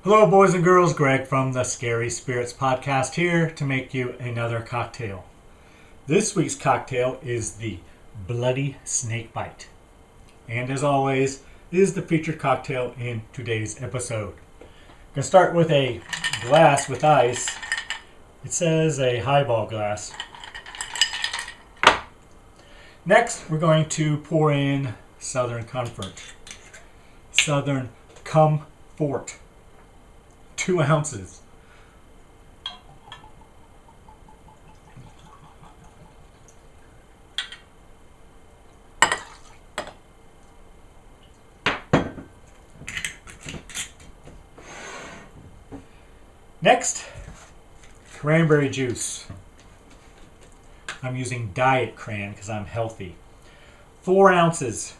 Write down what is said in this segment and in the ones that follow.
Hello, boys and girls. Greg from the Scary Spirits podcast here to make you another cocktail. This week's cocktail is the Bloody Snakebite. And as always, is the featured cocktail in today's episode. I'm going to start with a glass with ice. It says a highball glass. Next, we're going to pour in Southern Comfort. Southern Comfort. 2 ounces. Next, cranberry juice. I'm using diet cran because I'm healthy. 4 ounces.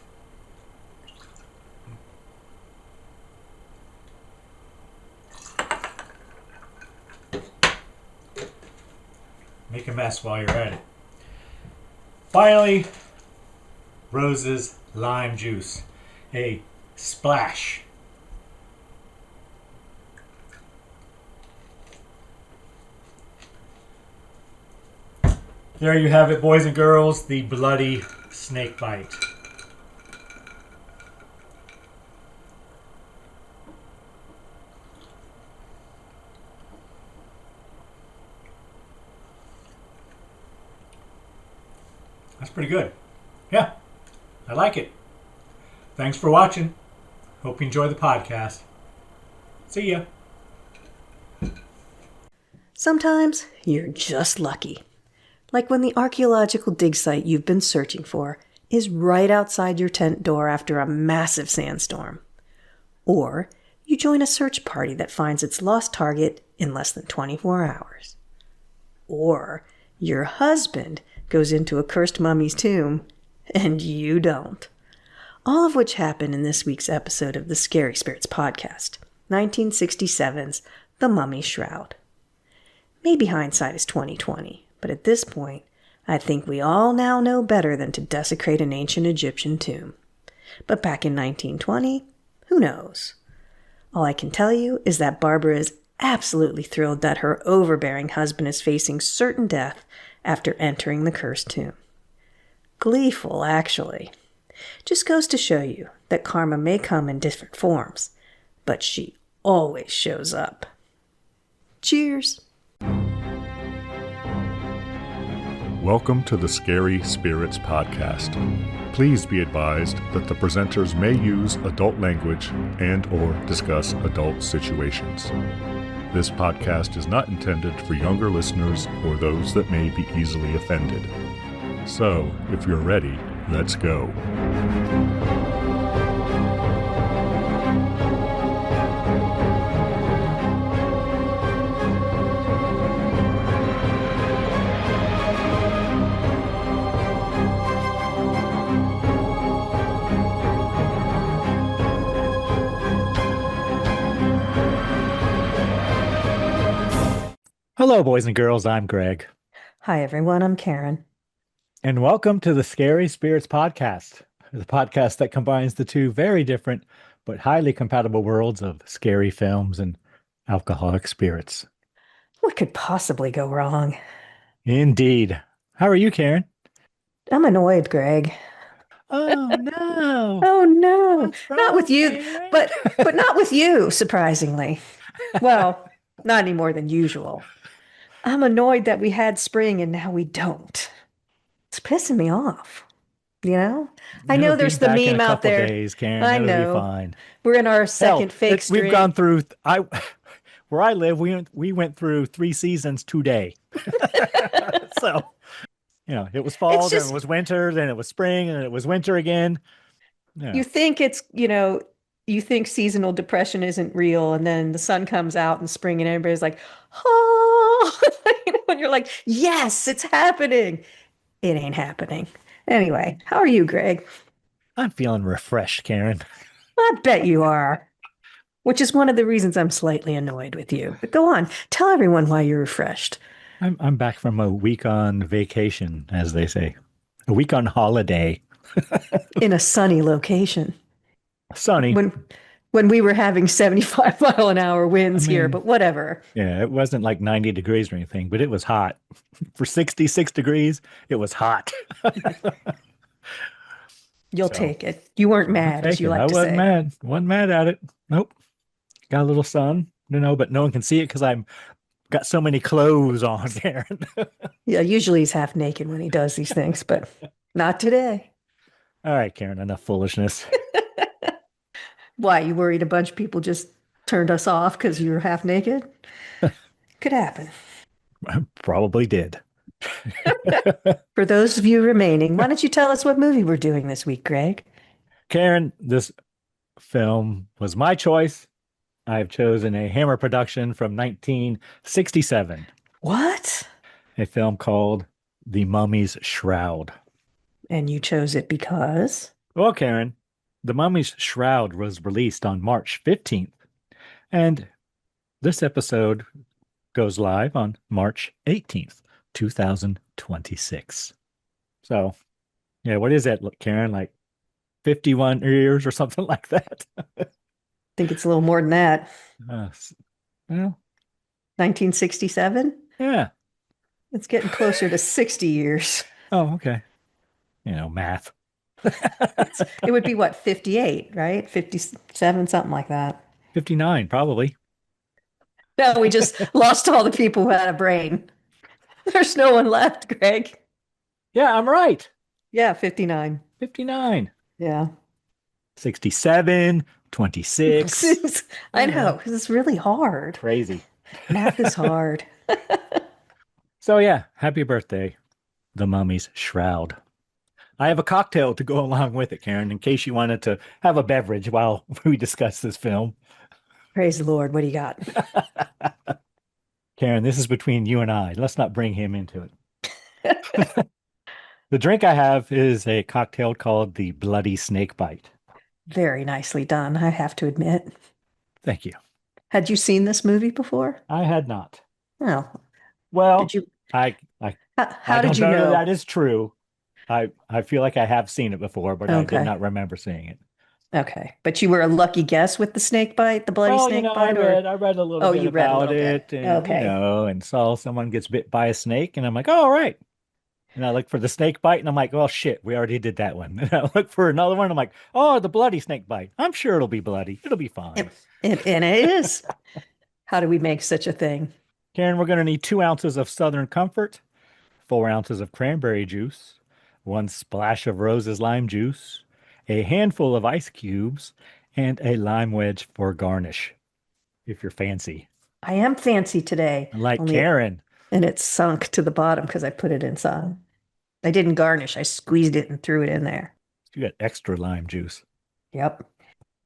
Make a mess while you're at it. Finally, Rose's lime juice. A splash. There you have it, boys and girls, the Bloody Snakebite. That's pretty good. Yeah, I like it. Thanks for watching. Hope you enjoy the podcast. See ya. Sometimes you're just lucky. Like when the archaeological dig site you've been searching for is right outside your tent door after a massive sandstorm. Or you join a search party that finds its lost target in less than 24 hours. Or your husband goes into a cursed mummy's tomb and you don't. All of which happened in this week's episode of the Scary Spirits podcast, 1967's The Mummy Shroud. Maybe hindsight is 20/20. But at this point, I think we all now know better than to desecrate an ancient Egyptian tomb. But back in 1920, who knows? All I can tell you is that Barbara is absolutely thrilled that her overbearing husband is facing certain death after entering the cursed tomb. Gleeful, actually. Just goes to show you that karma may come in different forms, but she always shows up. Cheers! Welcome to the Scary Spirits podcast. Please be advised that the presenters may use adult language and/or discuss adult situations. This podcast is not intended for younger listeners or those that may be easily offended. So, if you're ready, let's go. Hello, boys and girls. I'm Greg. Hi, everyone. I'm Karen. And welcome to the Scary Spirits podcast, the podcast that combines the two very different but highly compatible worlds of scary films and alcoholic spirits. What could possibly go wrong? Indeed. How are you, Karen? I'm annoyed, Greg. Oh, no. Oh, no. What's Not with wrong, you, Karen? but not with you, surprisingly. Well, not any more than usual. I'm annoyed that we had spring and now we don't. It's pissing me off. You know? I know It'll be there's the back in meme a out couple there. days, Karen. I It'll be know. fine. We're in our second fake string. We've gone through. Where I live, we went through 3 seasons today. So, it was fall, then it was winter, then it was spring, and it was winter again. Yeah. You think you think seasonal depression isn't real, and then the sun comes out in spring and everybody's like, oh, and you're like, yes, it's happening. It ain't happening. Anyway, how are you, Greg? I'm feeling refreshed, Karen. I bet you are. Which is one of the reasons I'm slightly annoyed with you. But go on, tell everyone why you're refreshed. I'm back from a week on vacation, as they say. A week on holiday. In a sunny location. Sunny. when we were having 75-mile-an-hour winds here, but whatever. Yeah, it wasn't like 90 degrees or anything, but it was hot. For 66 degrees, it was hot. You'll take it. You weren't mad, as you like to say. I wasn't mad. Wasn't mad at it. Nope. Got a little sun, but no one can see it because I'm got so many clothes on, Karen. Yeah, usually he's half naked when he does these things, but not today. All right, Karen, enough foolishness. Why, you worried a bunch of people just turned us off because you were half naked? Could happen. Probably did. For those of you remaining, why don't you tell us what movie we're doing this week, Greg? Karen, this film was my choice. I've chosen a Hammer production from 1967. What? A film called The Mummy's Shroud. And you chose it because? Well, Karen, The Mummy's Shroud was released on March 15th. And this episode goes live on March 18th, 2026. So, yeah, what is that, Karen? Like 51 years or something like that? I think it's a little more than that. Well, 1967? Yeah. It's getting closer to 60 years. Oh, okay. Math. It would be what, 58, right? 57, something like that. 59, probably. No, we just lost all the people who had a brain. There's no one left, Greg. Yeah, I'm right. Yeah, 59. 59. Yeah. 67, 26. I know, because it's really hard. Crazy. Math is hard. So yeah, happy birthday, The Mummy's Shroud. I have a cocktail to go along with it, Karen, in case you wanted to have a beverage while we discuss this film. Praise the Lord. What do you got? Karen, this is between you and I. Let's not bring him into it. The drink I have is a cocktail called the Bloody Snakebite. Very nicely done, I have to admit. Thank you. Had you seen this movie before? I had not. Oh. Well, did you? How did you know? That is true. I feel like I have seen it before, but I did not remember seeing it. Okay, but you were a lucky guess with the snake bite, the bloody snake bite? I read a little bit about it, and and saw someone gets bit by a snake, and I'm like, oh, all right. And I look for the snake bite, and I'm like, oh shit, we already did that one. And I look for another one, I'm like, oh, the bloody snake bite. I'm sure it'll be bloody. It'll be fine. And it is. How do we make such a thing? Karen, we're going to need 2 ounces of Southern Comfort, 4 ounces of cranberry juice, 1 splash of Rose's lime juice, a handful of ice cubes, and a lime wedge for garnish, if you're fancy. I am fancy today. Like Karen. And it's sunk to the bottom because I put it inside. I didn't garnish. I squeezed it and threw it in there. You got extra lime juice. Yep.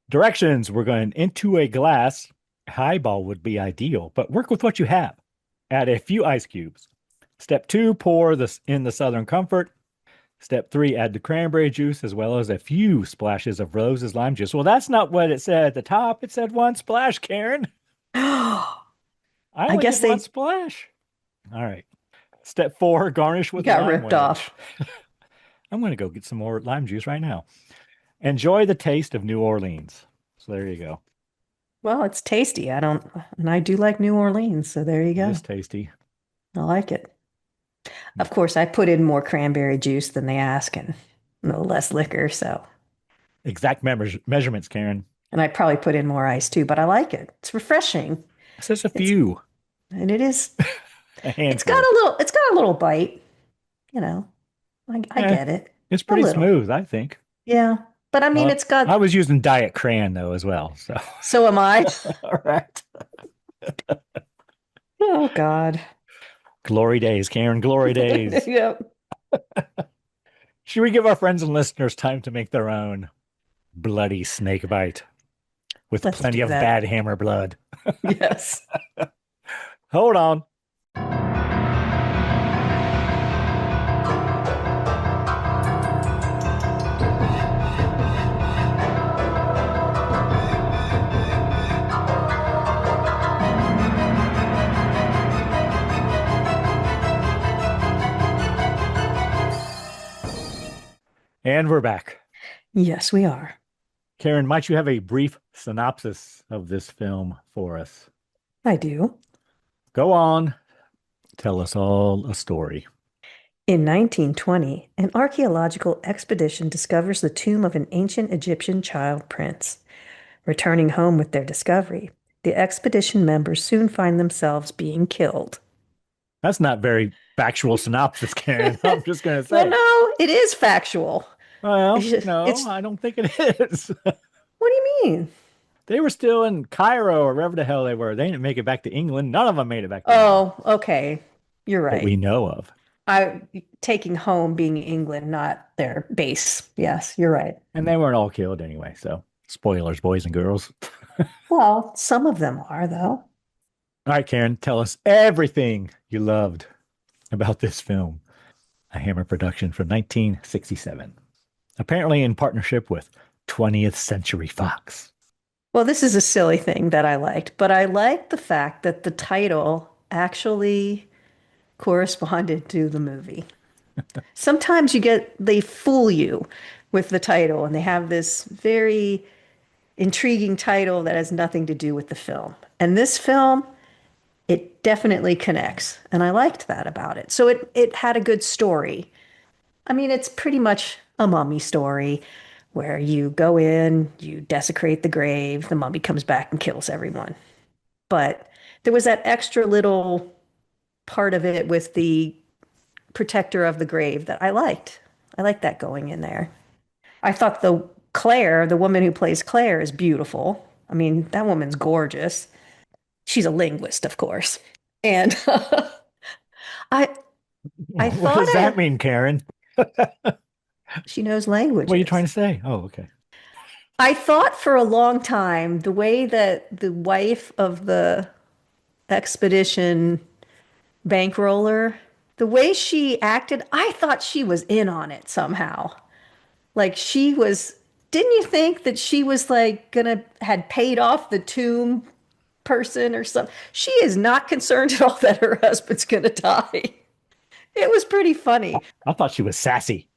Directions. We're going into a glass. Highball would be ideal, but work with what you have. Add a few ice cubes. Step 2, pour this in the Southern Comfort. Step 3, add the cranberry juice as well as a few splashes of Rose's lime juice. Well, that's not what it said at the top. It said 1 splash, Karen. I guess 1 splash. All right. Step 4, garnish with lime. Got ripped wedge. Off. I'm going to go get some more lime juice right now. Enjoy the taste of New Orleans. So there you go. Well, it's tasty. And I do like New Orleans, so there you go. It's tasty. I like it. Of course, I put in more cranberry juice than they ask and no less liquor, so. Exact measurements, Karen. And I probably put in more ice too, but I like it. It's refreshing. It's just a few. And it is. It's got a little bite. I get it. It's pretty smooth, I think. Yeah. But I mean, it's got. I was using Diet Cran though as well. So am I. All right. Oh God. Glory days, Karen. Glory days. Yep. Should we give our friends and listeners time to make their own bloody snake bite with plenty of bad hammer blood? Yes. Hold on. And we're back. Yes, we are. Karen, might you have a brief synopsis of this film for us? I do. Go on. Tell us all a story. In 1920, an archaeological expedition discovers the tomb of an ancient Egyptian child prince. Returning home with their discovery, the expedition members soon find themselves being killed. That's not very factual synopsis, Karen. I'm just going to Well, say. no, it is factual. Well, It's no, I don't think it is. what do you mean? They were still in Cairo or wherever the hell they were. They didn't make it back to England. None of them made it back to England Oh, okay. You're that we right. know of. I taking home being England, not their base. Yes, you're right. And they weren't all killed anyway. So, spoilers, boys and girls. Well, some of them are, though. All right, Karen, tell us everything you loved about this film, a Hammer production from 1967, apparently in partnership with 20th Century Fox. Well, this is a silly thing that I liked, but I liked the fact that the title actually corresponded to the movie. Sometimes they fool you with the title, and they have this very intriguing title that has nothing to do with the film. And this film, it definitely connects, and I liked that about it. So it had a good story. I mean, it's pretty much a mummy story where you go in, you desecrate the grave, the mummy comes back and kills everyone. But there was that extra little part of it with the protector of the grave that I liked. I liked that going in there. I thought the woman who plays Claire, is beautiful. I mean, that woman's gorgeous. She's a linguist, of course. And I I What thought does that mean, Karen? she knows languages. What are you trying to say? Oh, okay. I thought for a long time the way that the wife of the expedition bankroller, the way she acted, I thought she was in on it somehow. Like she was, didn't you think that she was like had paid off the tomb person or something? She is not concerned at all that her husband's gonna die. It was pretty funny. I thought she was sassy.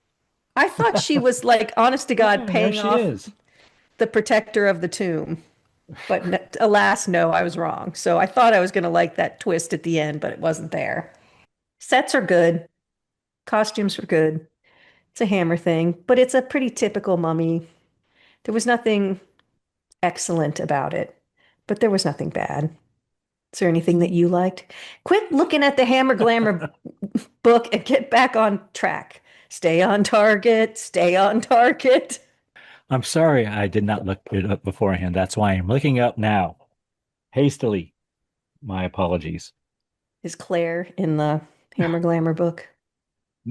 I thought she was like, honest to God, Yeah, there paying she off is. the protector of the tomb. But alas, no, I was wrong. So I thought I was going to like that twist at the end, but it wasn't there. Sets are good. Costumes were good. It's a Hammer thing, but it's a pretty typical mummy. There was nothing excellent about it, but there was nothing bad. Is there anything that you liked? Quit looking at the Hammer Glamour book and get back on track. Stay on target. Stay on target. I'm sorry I did not look it up beforehand. That's why I'm looking up now. Hastily. My apologies. Is Claire in the Hammer Glamour book?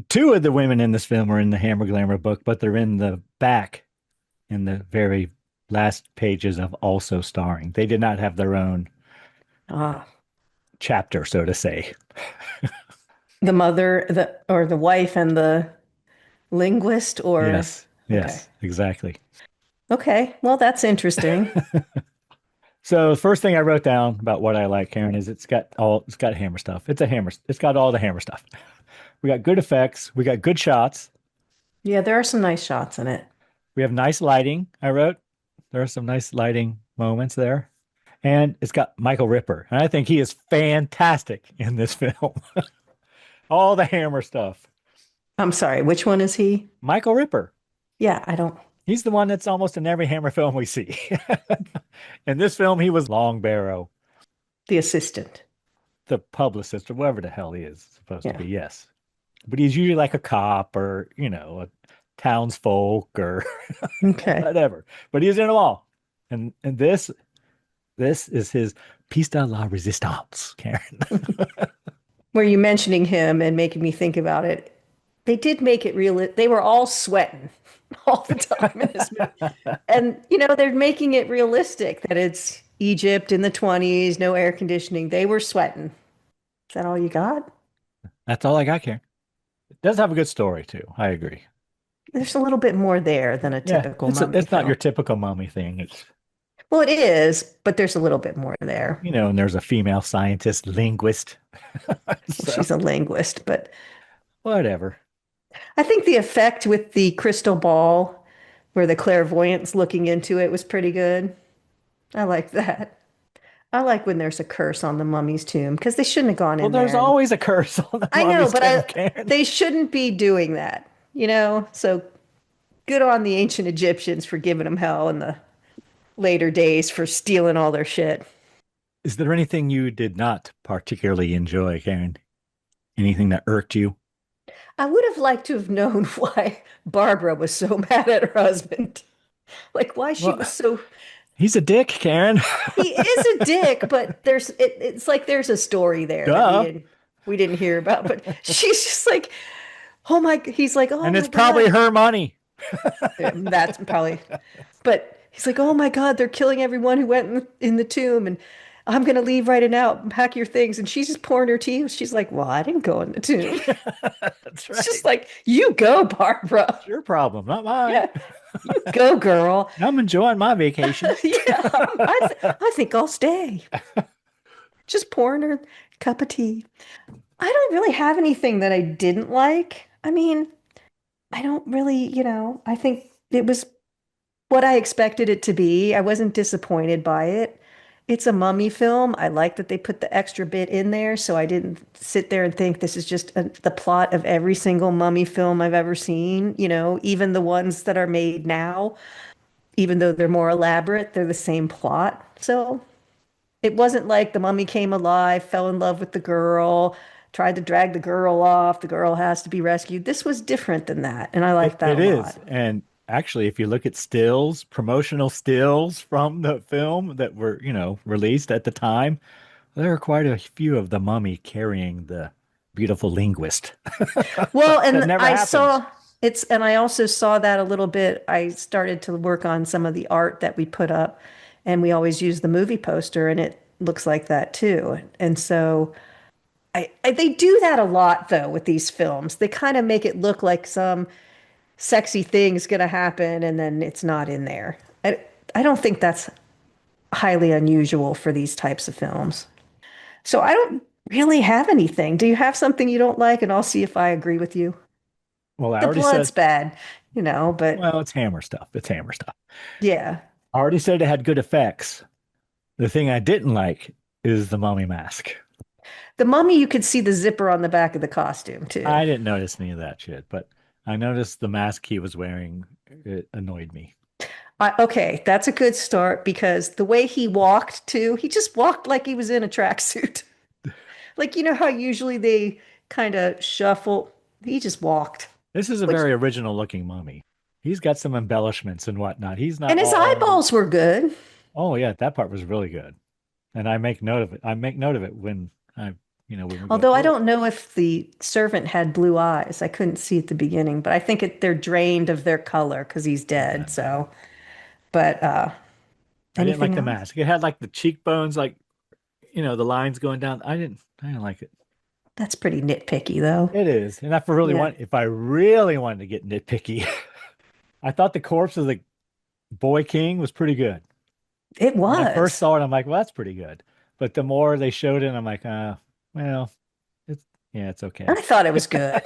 Two of the women in this film are in the Hammer Glamour book, but they're in the back in the very last pages of also starring. They did not have their own Ah, chapter, so to say. the mother, or the wife and the linguist, or Yes, yes, exactly. okay. Well, that's interesting. So the first thing I wrote down about what I like, Karen, is it's got Hammer stuff. It's got all the Hammer stuff. We got good effects, we got good shots, Yeah, there are some nice shots in it. we have nice lighting, I wrote. There are some nice lighting moments there. And it's got Michael Ripper. And I think he is fantastic in this film. All the Hammer stuff. I'm sorry, which one is he? Michael Ripper. Yeah, I don't. He's the one that's almost in every Hammer film we see. In this film, he was Long Barrow, The assistant. the publicist, or whatever the hell he is supposed to Yeah. be, yes. But he's usually like a cop or, a townsfolk or Okay. whatever. But he's in them all. And this is his piece de la resistance, Karen. Were you mentioning him and making me think about it? They did make it real. They were all sweating all the time in this movie. And, they're making it realistic that it's Egypt in the 20s, no air conditioning. They were sweating. Is that all you got? That's all I got, Karen. It does have a good story, too. I agree. There's a little bit more there than a Yeah, typical it's mummy not film. your typical mummy thing. It's, Well, it is, but there's a little bit more there. and there's a female scientist, linguist. So, She's a linguist, but whatever. I think the effect with the crystal ball where the clairvoyance looking into it was pretty good. I like that. I like when there's a curse on the mummy's tomb because they shouldn't have gone Well, in there's there. always a curse on the I know, mummy's but tomb, Karen. they shouldn't be doing that, you know? So good on the ancient Egyptians for giving them hell in the later days for stealing all their shit. Is there anything you did not particularly enjoy, Karen? Anything that irked you? I would have liked to have known why Barbara was so mad at her husband. Like why she Well, was so he's a dick, Karen. he is a dick, but it's like there's a story there that Duh. we didn't hear about. But she's just like, oh my, he's like, oh And my it's probably God. her money. Yeah, that's probably, but he's like, oh my God, they're killing everyone who went in the tomb, and I'm gonna leave right now. Pack your things, and she's just pouring her tea. She's like, well, I didn't go in the tomb. That's It's right. just like, you go, Barbara. It's your problem, not mine. Yeah, you go, girl. I'm enjoying my vacation. Yeah, I think I'll stay. Just pouring her a cup of tea. I don't really have anything that I didn't like. I mean, I don't really, I think it was what I expected it to be. I wasn't disappointed by it. It's a mummy film. I like that they put the extra bit in there, so I didn't sit there and think this is just the plot of every single mummy film I've ever seen. Even the ones that are made now, even though they're more elaborate, they're the same plot. So it wasn't like the mummy came alive, fell in love with the girl, tried to drag the girl off, the girl has to be rescued. This was different than that, and I like that It a is. lot. And actually, if you look at stills, promotional stills from the film that were, released at the time, there are quite a few of the mummy carrying the beautiful linguist. Well, That and never I happens. saw and I also saw that a little bit. I started to work on some of the art that we put up, and we always use the movie poster, and it looks like that too. And so they do that a lot though with these films. They kind of make it look like some sexy thing's gonna happen, and then it's not in there. I don't think that's highly unusual for these types of films. So I don't really have anything. Do you have something you don't like? And I'll see if I agree with you. Well, I The already blood's said, bad, but well, it's Hammer stuff. It's Hammer stuff. yeah. I already said it had good effects. The thing I didn't like is the mummy mask. The mummy, you could see the zipper on the back of the costume too. I didn't notice any of that shit, but I noticed the mask he was wearing. It annoyed me. Okay, that's a good start because the way he walked too, he just walked like he was in a tracksuit. Like, how usually they kind of shuffle? He just walked. This is a Which very original looking mummy. He's got some embellishments and whatnot. He's not And his all, eyeballs were good. oh yeah, that part was really good. And I make note of it. I make note of it when when we go Although I through it. don't know if the servant had blue eyes. I couldn't see at the beginning, but I think they're drained of their color because he's dead. So, but I didn't like anything the else? mask. It had like the cheekbones, like the lines going down. I didn't like it. That's pretty nitpicky though. It is. And Yeah, if I really wanted to get nitpicky, I thought the corpse of the boy king was pretty good. it When I first was. saw it, I'm like, well, that's pretty good. But the more they showed it, I'm like, well, it's yeah, it's okay. I thought it was good.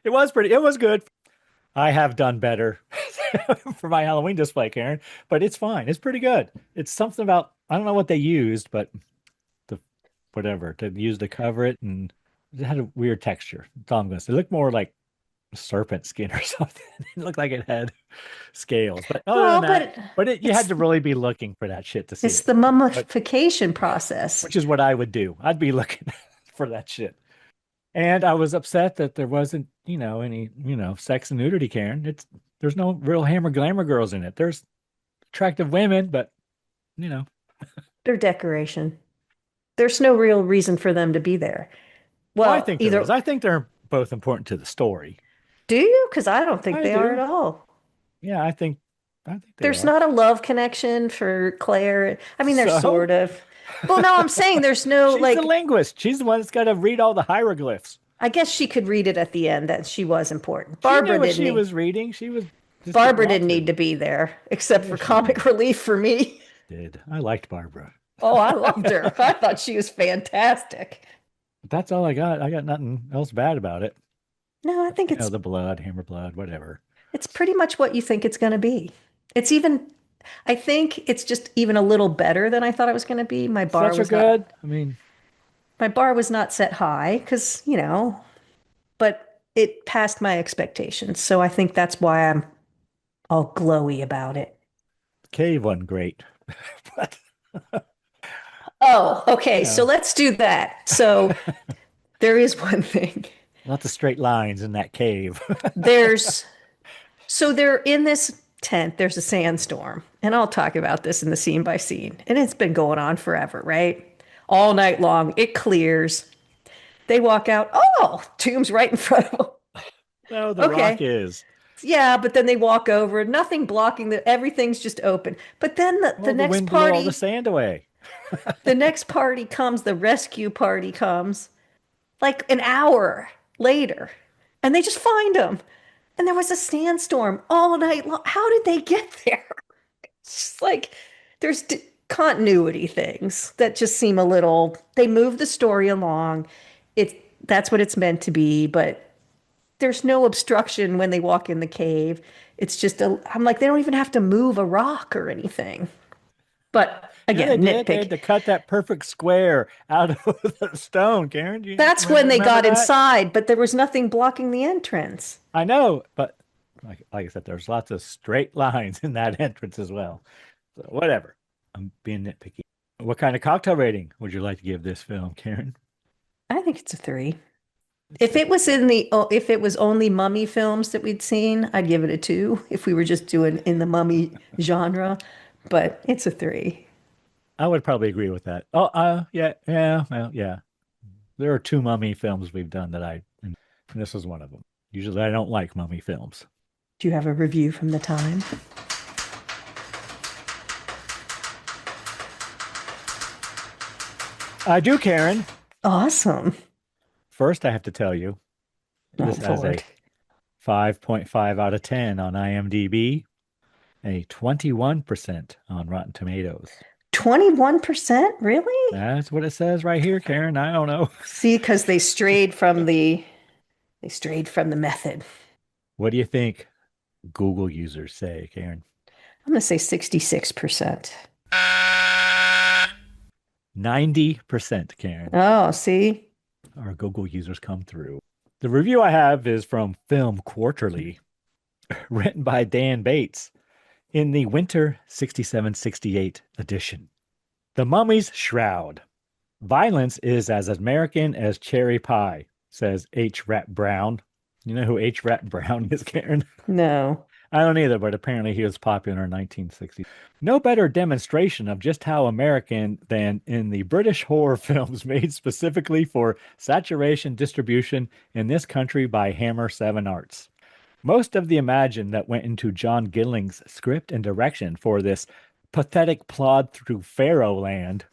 It was good. I have done better for my Halloween display, Karen, but it's fine. It's pretty good. It's something about, I don't know what they used, but the whatever to use to cover it, and it had a weird texture. That's all I'm going to say. It looked more like serpent skin or something. It looked like it had scales. But other than Well, that, you had it's to really be looking for that shit to see it's it. the But mummification process. which is what I would do. I'd be looking for that shit. And I was upset that there wasn't, any, sex and nudity, Karen. There's no real hammer glamour girls in it. There's attractive women, but you know, They're decoration. There's no real reason for them to be there. well, I Well, think there is. either I think they're both important to the story. do you? Because I don't think I they are do. at all. Yeah, I think they There's are. not a love connection for Claire. I mean, there's So sort of. Well, no, I'm saying there's no she's the like. linguist. She's the one that's got to read all the hieroglyphs. I guess she could read it at the end that she was important. She knew what she was reading. She was just didn't Barbara want didn't to. need to be there, except Yeah, for she did. comic relief for me. Did. I liked Barbara. Oh, I loved her. I thought she was fantastic. But that's all I got. I got nothing else bad about it. No, I think it's The blood, hammer blood, whatever. It's pretty much what you think it's going to be. It's even, I think it's just even a little better than I thought it was going to be. Such a good. I mean, My bar was not set high because, but it passed my expectations. So I think that's why I'm all glowy about it. cave wasn't great, but Oh, okay. So yeah, let's do that. So there is one thing. lots of straight lines in that cave. There's So they're in this tent, there's a sandstorm, and I'll talk about this in the scene by scene. And it's been going on forever, right? All night long. It clears. They walk out. Oh, tomb's right in front of them. No, the rock Okay. is. Yeah, but then they walk over, nothing blocking everything's just open. But then the Well, the next wind blew all the party, sand away. the next party comes, the rescue party comes like an hour later, and they just find them. And there was a sandstorm all night long. How did they get there? It's just like there's continuity things that just seem a little, they move the story along. That's what it's meant to be, but there's no obstruction when they walk in the cave. It's just I'm like, they don't even have to move a rock or anything. But Yeah, they again, did. They had nitpick. to cut that perfect square out of the stone, Karen. Do you That's when they remember got that? inside, but there was nothing blocking the entrance. I know, but like I said, there's lots of straight lines in that entrance as well. So whatever. I'm being nitpicky. What kind of cocktail rating would you like to give this film, Karen? I think it's a 3. It's If a it was in the if it was only mummy films that we'd seen, I'd give it a 2 if we were just doing in the mummy genre, but it's a 3. I would probably agree with that. Oh, well, yeah. There are two mummy films we've done and this was one of them. Usually I don't like mummy films. Do you have a review from the time? I do, Karen. Awesome. First, I have to tell you, Oh, this has a Lord. 5.5 out of 10 on IMDb, a 21% on Rotten Tomatoes. 21%? Really? That's what it says right here, Karen. I don't know. See, because they strayed from the method. What do you think Google users say, Karen? I'm gonna say 66%. 90%, Karen. Oh, see? Our Google users come through. The review I have is from Film Quarterly, written by Dan Bates in the Winter 67-68 edition. The Mummy's Shroud. Violence is as American as cherry pie, says H. Rat Brown. You know who H. Rat Brown is, Karen? No. I don't either, but apparently he was popular in 1960s. No better demonstration of just how American than in the British horror films made specifically for saturation distribution in this country by Hammer 7 Arts. Most of the imagine that went into John Gilling's script and direction for this pathetic plod through Pharaoh land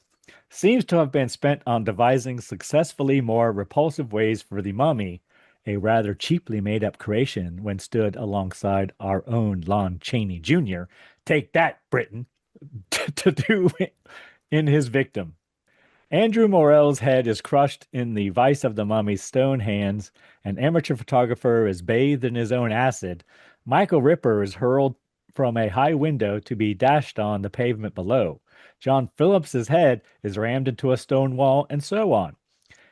seems to have been spent on devising successfully more repulsive ways for the mummy, a rather cheaply made up creation when stood alongside our own Lon Chaney Jr. Take that, Britain, to do in his victim. Andrew Morell's head is crushed in the vice of the mummy's stone hands. An amateur photographer is bathed in his own acid. Michael Ripper is hurled from a high window to be dashed on the pavement below. John Phillips's head is rammed into a stone wall, and so on.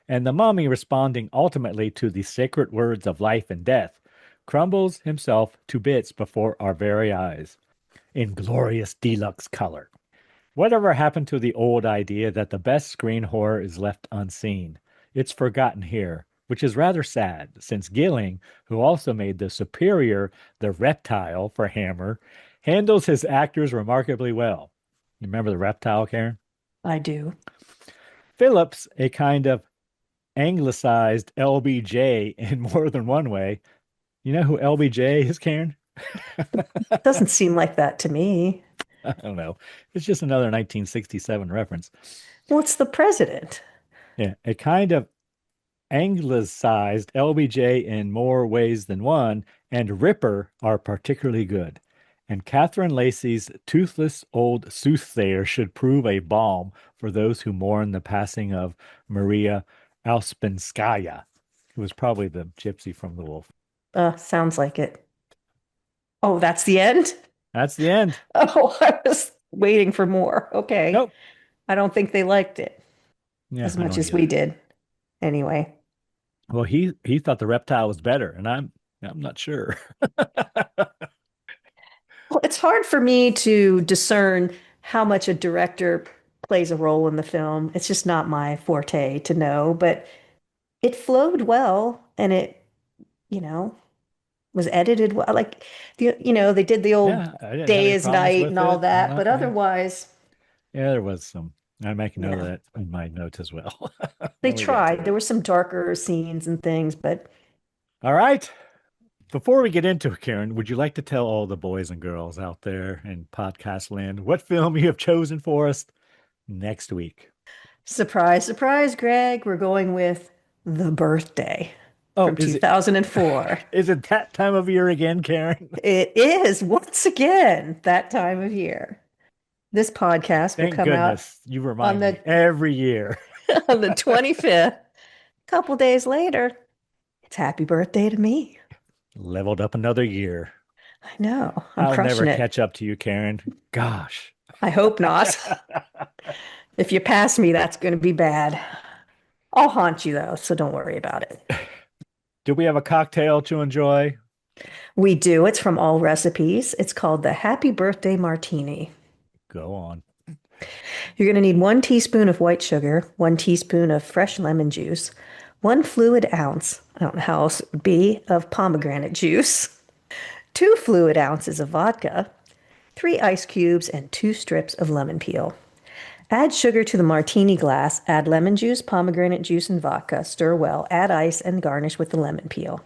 And the mummy, responding ultimately to the sacred words of life and death, crumbles himself to bits before our very eyes in glorious deluxe color. Whatever happened to the old idea that the best screen horror is left unseen? It's forgotten here, which is rather sad, since Gilling, who also made the superior The Reptile for Hammer, handles his actors remarkably well. You remember The Reptile, Karen? I do. Phillips, a kind of anglicized LBJ in more than one way. You know who LBJ is, Karen? Doesn't seem like that to me. I don't know. It's just another 1967 reference. What's the president? Yeah, a kind of anglicized LBJ in more ways than one, and Ripper are particularly good. And Catherine Lacey's toothless old soothsayer should prove a balm for those who mourn the passing of Maria Alspinskaya, who was probably the gypsy from The Wolf. Sounds like it. Oh, that's the end? That's the end. Oh, I was waiting for more. Okay. Nope. I don't think they liked it Yeah, as I much don't as we either. did. Anyway. Well, he thought the reptile was better, and I'm not sure. Well, it's hard for me to discern how much a director plays a role in the film. It's just not my forte to know, but it flowed well and it, you know, was edited well. Like they did the old Yeah, I didn't have day any is problems night and with all it. that, but Yeah, otherwise, yeah, there was some. I make note of yeah. that in my notes as well They when we get to tried. it. There were some darker scenes and things, but All right. Before we get into it, Karen, would you like to tell all the boys and girls out there in podcast land what film you have chosen for us next week? surprise, surprise, Greg, we're going with The Birthday Oh, from 2004. is it that time of year again, Karen? It is once again that time of year. This podcast will Thank come out goodness you on remind me the every year. on the 25th. A couple days later, it's happy birthday to me. Leveled up another year. I know. I'm I'll never crushing it. catch up to you, Karen. Gosh. I hope not. If you pass me, that's going to be bad. I'll haunt you though, so don't worry about it. Do we have a cocktail to enjoy? We do. It's from All Recipes. It's called the Happy Birthday Martini. Go on. You're going to need 1 teaspoon of white sugar, 1 teaspoon of fresh lemon juice, 1 fluid ounce, I don't know how else it would be, of pomegranate juice, 2 fluid ounces of vodka, 3 ice cubes, and 2 strips of lemon peel. Add sugar to the martini glass, add lemon juice, pomegranate juice, and vodka, stir well, add ice, and garnish with the lemon peel.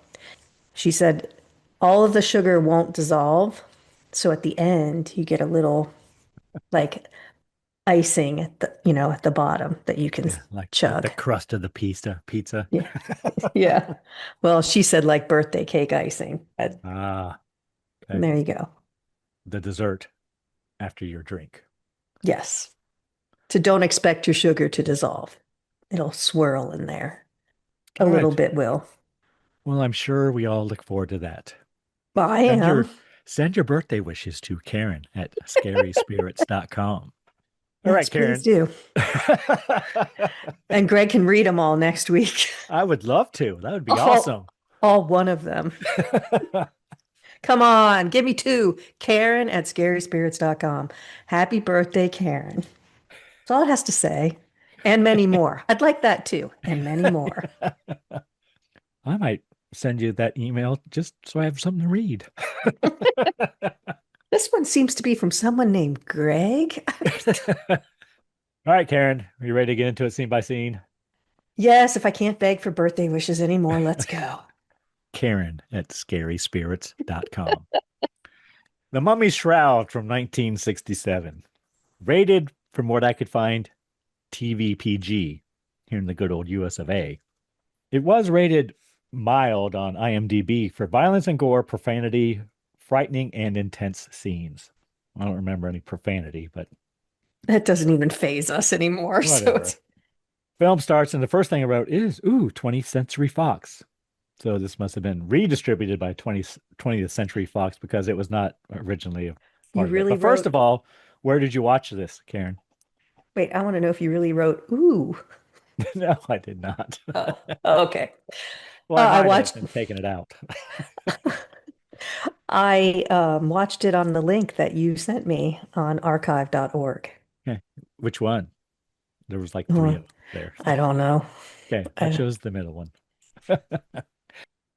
She said all of the sugar won't dissolve, so at the end, you get a little like icing at the bottom that you can Yeah, like the chug. crust of the pizza. Yeah. Yeah. Well, she said like birthday cake icing. But Ah, there you go. the dessert after your drink. Yes. So don't expect your sugar to dissolve. It'll swirl in there. A little Good. bit will. Well, I'm sure we all look forward to that. Well, I Send am. your send your birthday wishes to Karen at scaryspirits.com. All Yes, right, please Karen. do. And Greg can read them all next week. I would love to. That would be All, awesome. all one of them. Come on, give me two. Karen at scaryspirits.com. Happy birthday, Karen. That's all it has to say. And many more. I'd like that too. And many more. I might send you that email just so I have something to read. This one seems to be from someone named Greg. All right, Karen, are you ready to get into it scene by scene? Yes, if I can't beg for birthday wishes anymore, let's go. Karen at scaryspirits.com. The Mummy's Shroud from 1967. Rated, from what I could find, TVPG here in the good old US of A. It was rated mild on IMDb for violence and gore, profanity, frightening, and intense scenes. I don't remember any profanity, but That doesn't even phase us anymore. So whatever. it's Film starts, and the first thing I wrote is, 20th Century Fox. So this must have been redistributed by 20th Century Fox because it was not originally a you part of it. really But first wrote, of all, where did you watch this, Karen? wait, I want to know if you really wrote, ooh. No, I did not. Oh, okay. Well, I I might have watched been taking it out. I watched it on the link that you sent me on archive.org. Okay. Which one? There was like three Oh, of them there. I don't know. Okay, I chose the middle one.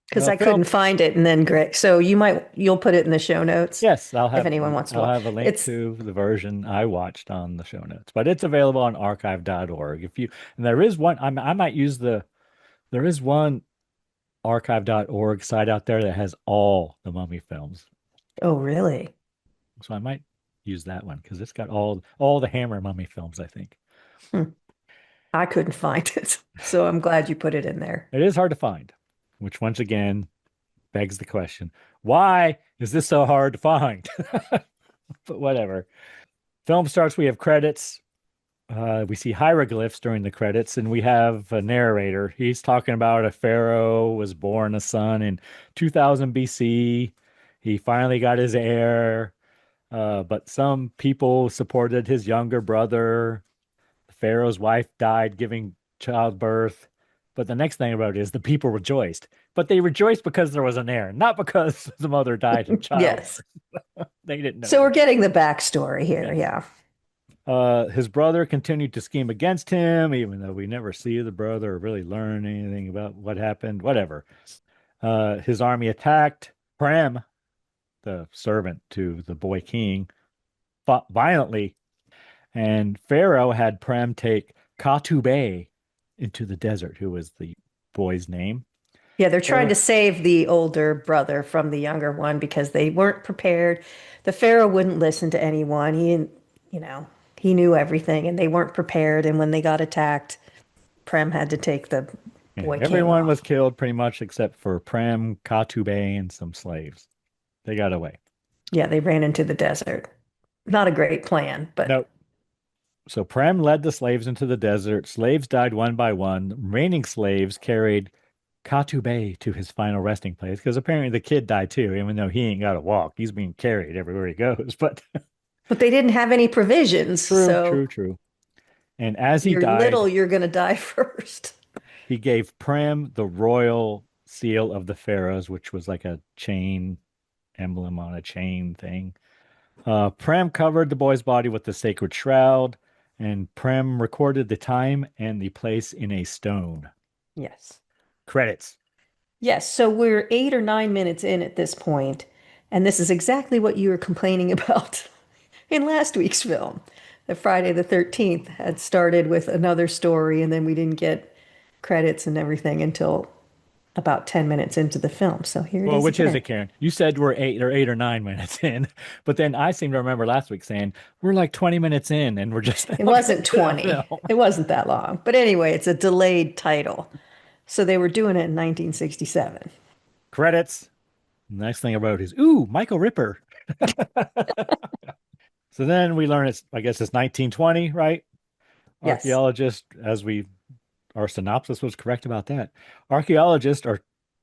Because I Film. couldn't find it. And then Greg, so you'll put it in the show notes Yes, if anyone wants to I'll watch. have a link It's to the version I watched on the show notes, but it's available on archive.org. And there is one, I might use there is one archive.org site out there that has all the Mummy films. oh, really? So I might use that one because it's got all the Hammer Mummy films, I think. Hmm. I couldn't find it. So I'm glad you put it in there. It is hard to find, which once again begs the question, why is this so hard to find? But whatever. Film starts, we have credits. We see hieroglyphs during the credits, and we have a narrator. He's talking about a pharaoh was born a son in 2000 BC, He finally got his heir, but some people supported his younger brother. The Pharaoh's wife died giving childbirth. But the next thing about it is the people rejoiced. But they rejoiced because there was an heir, not because the mother died in Yes. childbirth. They didn't know. So we're getting the backstory here. Yes. Yeah. His brother continued to scheme against him, even though we never see the brother or really learn anything about what happened, whatever. His army attacked. Prem, the servant to the boy king, fought violently, and Pharaoh had Prem take Katube into the desert, who was the boy's name. Yeah, they're trying to save the older brother from the younger one because they weren't prepared. The Pharaoh wouldn't listen to anyone. He knew everything and they weren't prepared. And when they got attacked, Prem had to take the boy king Everyone off. was killed pretty much except for Prem, Katube, and some slaves. They got away. Yeah, they ran into the desert. Not a great plan, but Nope. So Prem led the slaves into the desert. Slaves died one by one. Remaining slaves carried Katube to his final resting place because apparently the kid died too, even though he ain't got to walk. He's being carried everywhere he goes. But they didn't have any provisions. True. And as he You're died, little, you're going to die first. he gave Prem the royal seal of the pharaohs, which was like a chain emblem on a chain thing. Prem covered the boy's body with the sacred shroud, and Prem recorded the time and the place in a stone. Yes. Credits. Yes, so we're 8 or 9 minutes in at this point, and this is exactly what you were complaining about in last week's film. The Friday the 13th had started with another story, and then we didn't get credits and everything until about 10 minutes into the film. So here it is. Well, which again. is it, Karen? You said we're 8 or 9 minutes in, but then I seem to remember last week saying we're like 20 minutes in, and we're just. It wasn't 20. It wasn't that long. But anyway, it's a delayed title. So they were doing it in 1967. Credits. Next thing I wrote is, ooh, Michael Ripper. So then we learn I guess it's 1920, right? Yes. Archaeologists, our synopsis was correct about that. Archaeologists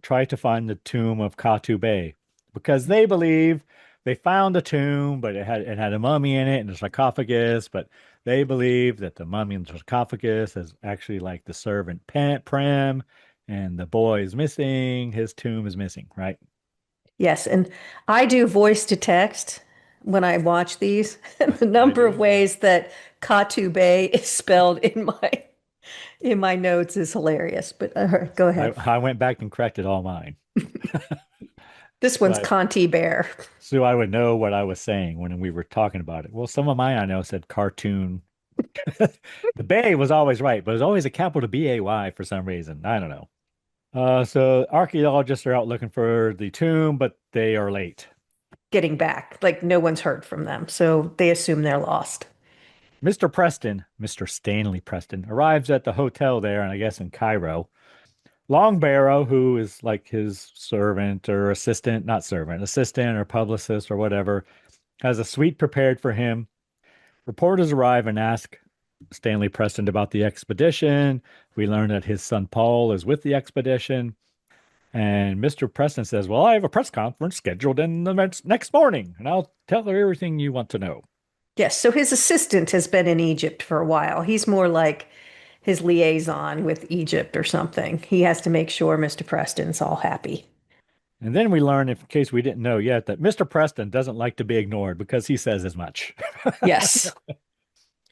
try to find the tomb of Katube because they believe they found a tomb, but it had a mummy in it and a sarcophagus, but they believe that the mummy and the sarcophagus is actually like the servant Prem, and the boy is missing. His tomb is missing, right? Yes, and I do voice to text when I watch these. The number of ways that Katube is spelled in my notes is hilarious. But go ahead. I went back and corrected all mine. This one's Conti Bear. So I would know what I was saying when we were talking about it. Well, some of mine I know said cartoon. The Bay was always right, but it was always a capital B-A-Y for some reason. I don't know. So archaeologists are out looking for the tomb, but they are late. Getting back. Like no one's heard from them. So they assume they're lost. Mr. Stanley Preston, arrives at the hotel there, and I guess in Cairo. Longbarrow, who is like his servant or assistant or publicist or whatever, has a suite prepared for him. Reporters arrive and ask Stanley Preston about the expedition. We learn that his son Paul is with the expedition. And Mr. Preston says, well, I have a press conference scheduled in the next morning, and I'll tell her everything you want to know. Yes, so his assistant has been in Egypt for a while. He's more like his liaison with Egypt or something. He has to make sure Mr. Preston's all happy. And then we learn, in case we didn't know yet, that Mr. Preston doesn't like to be ignored because he says as much. Yes.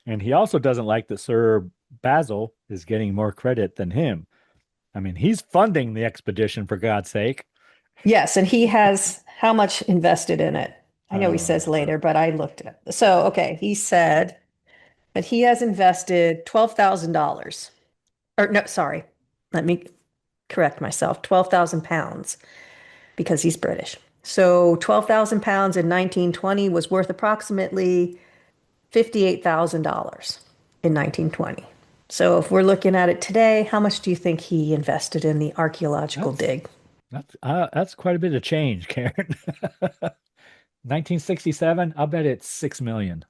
And he also doesn't like that Sir Basil is getting more credit than him. I mean, he's funding the expedition, for God's sake. Yes, and he has how much invested in it? I know he says later, but I looked at it. So, okay, he said that he has invested $12,000. Or no, sorry. Let me correct myself. 12,000 pounds because he's British. So 12,000 pounds in 1920 was worth approximately $58,000 in 1920. So if we're looking at it today, how much do you think he invested in the archaeological dig? That's quite a bit of change, Karen. 1967, I'll bet it's $6 million.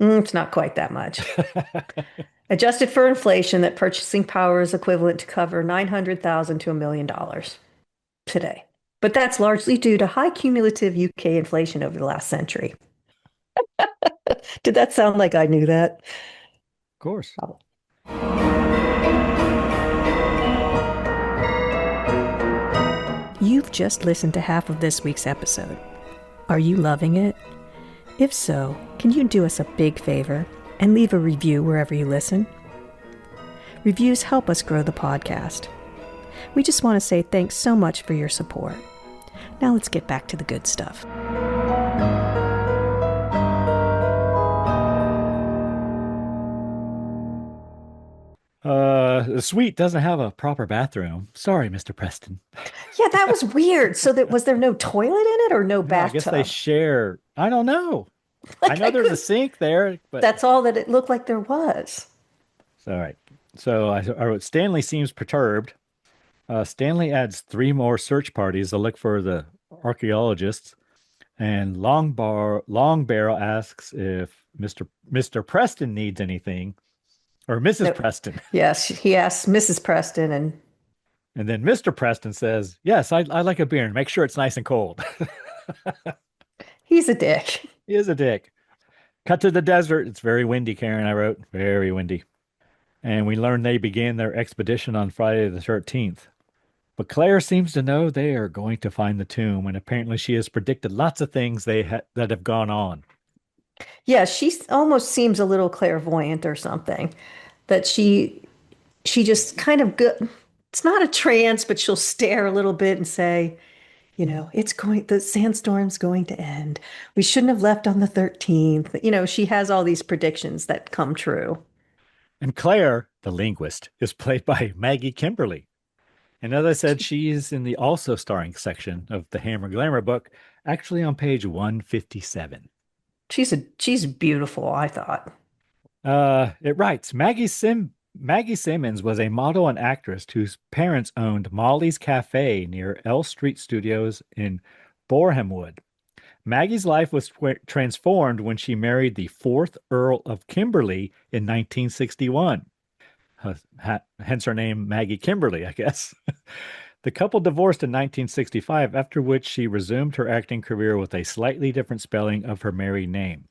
It's not quite that much. Adjusted for inflation, that purchasing power is equivalent to cover $900,000 to $1 million. today. But that's largely due to high cumulative UK inflation over the last century. Did that sound like I knew that? Of course. Oh. You've just listened to half of this week's episode. Are you loving it? If so, can you do us a big favor and leave a review wherever you listen? Reviews help us grow the podcast. We just want to say thanks so much for your support. Now let's get back to the good stuff. The suite doesn't have a proper bathroom. Sorry, Mr. Preston. Yeah, that was weird. So was there no toilet in it or no I bathtub? guess they share. I don't know. I know there's a sink there, but that's all that it looked like there was. all right. So I wrote, Stanley seems perturbed. Stanley adds 3 more search parties to look for the archaeologists. And Long Barrel asks if Mr. Preston needs anything. Or Mrs. Preston. Yes, he asks Mrs. Preston. And then Mr. Preston says, yes, I like a beer and make sure it's nice and cold. He's a dick. He is a dick. Cut to the desert. It's very windy, Karen, I wrote. Very windy. And we learn they began their expedition on Friday the 13th. But Claire seems to know they are going to find the tomb, and apparently she has predicted lots of things that have gone on. Yeah, she almost seems a little clairvoyant or something. That she just kind of it's not a trance, but she'll stare a little bit and say, the sandstorm's going to end. We shouldn't have left on the 13th. She has all these predictions that come true. And Claire, the linguist, is played by Maggie Kimberly. And as I said, she's in the also starring section of the Hammer Glamour book, actually on page 157. She's beautiful, I thought. It writes, Maggie Simmons was a model and actress whose parents owned Molly's Cafe near L Street Studios in Borehamwood. Maggie's life was transformed when she married the 4th Earl of Kimberley in 1961. Hence her name, Maggie Kimberly, I guess. The couple divorced in 1965, after which she resumed her acting career with a slightly different spelling of her married name.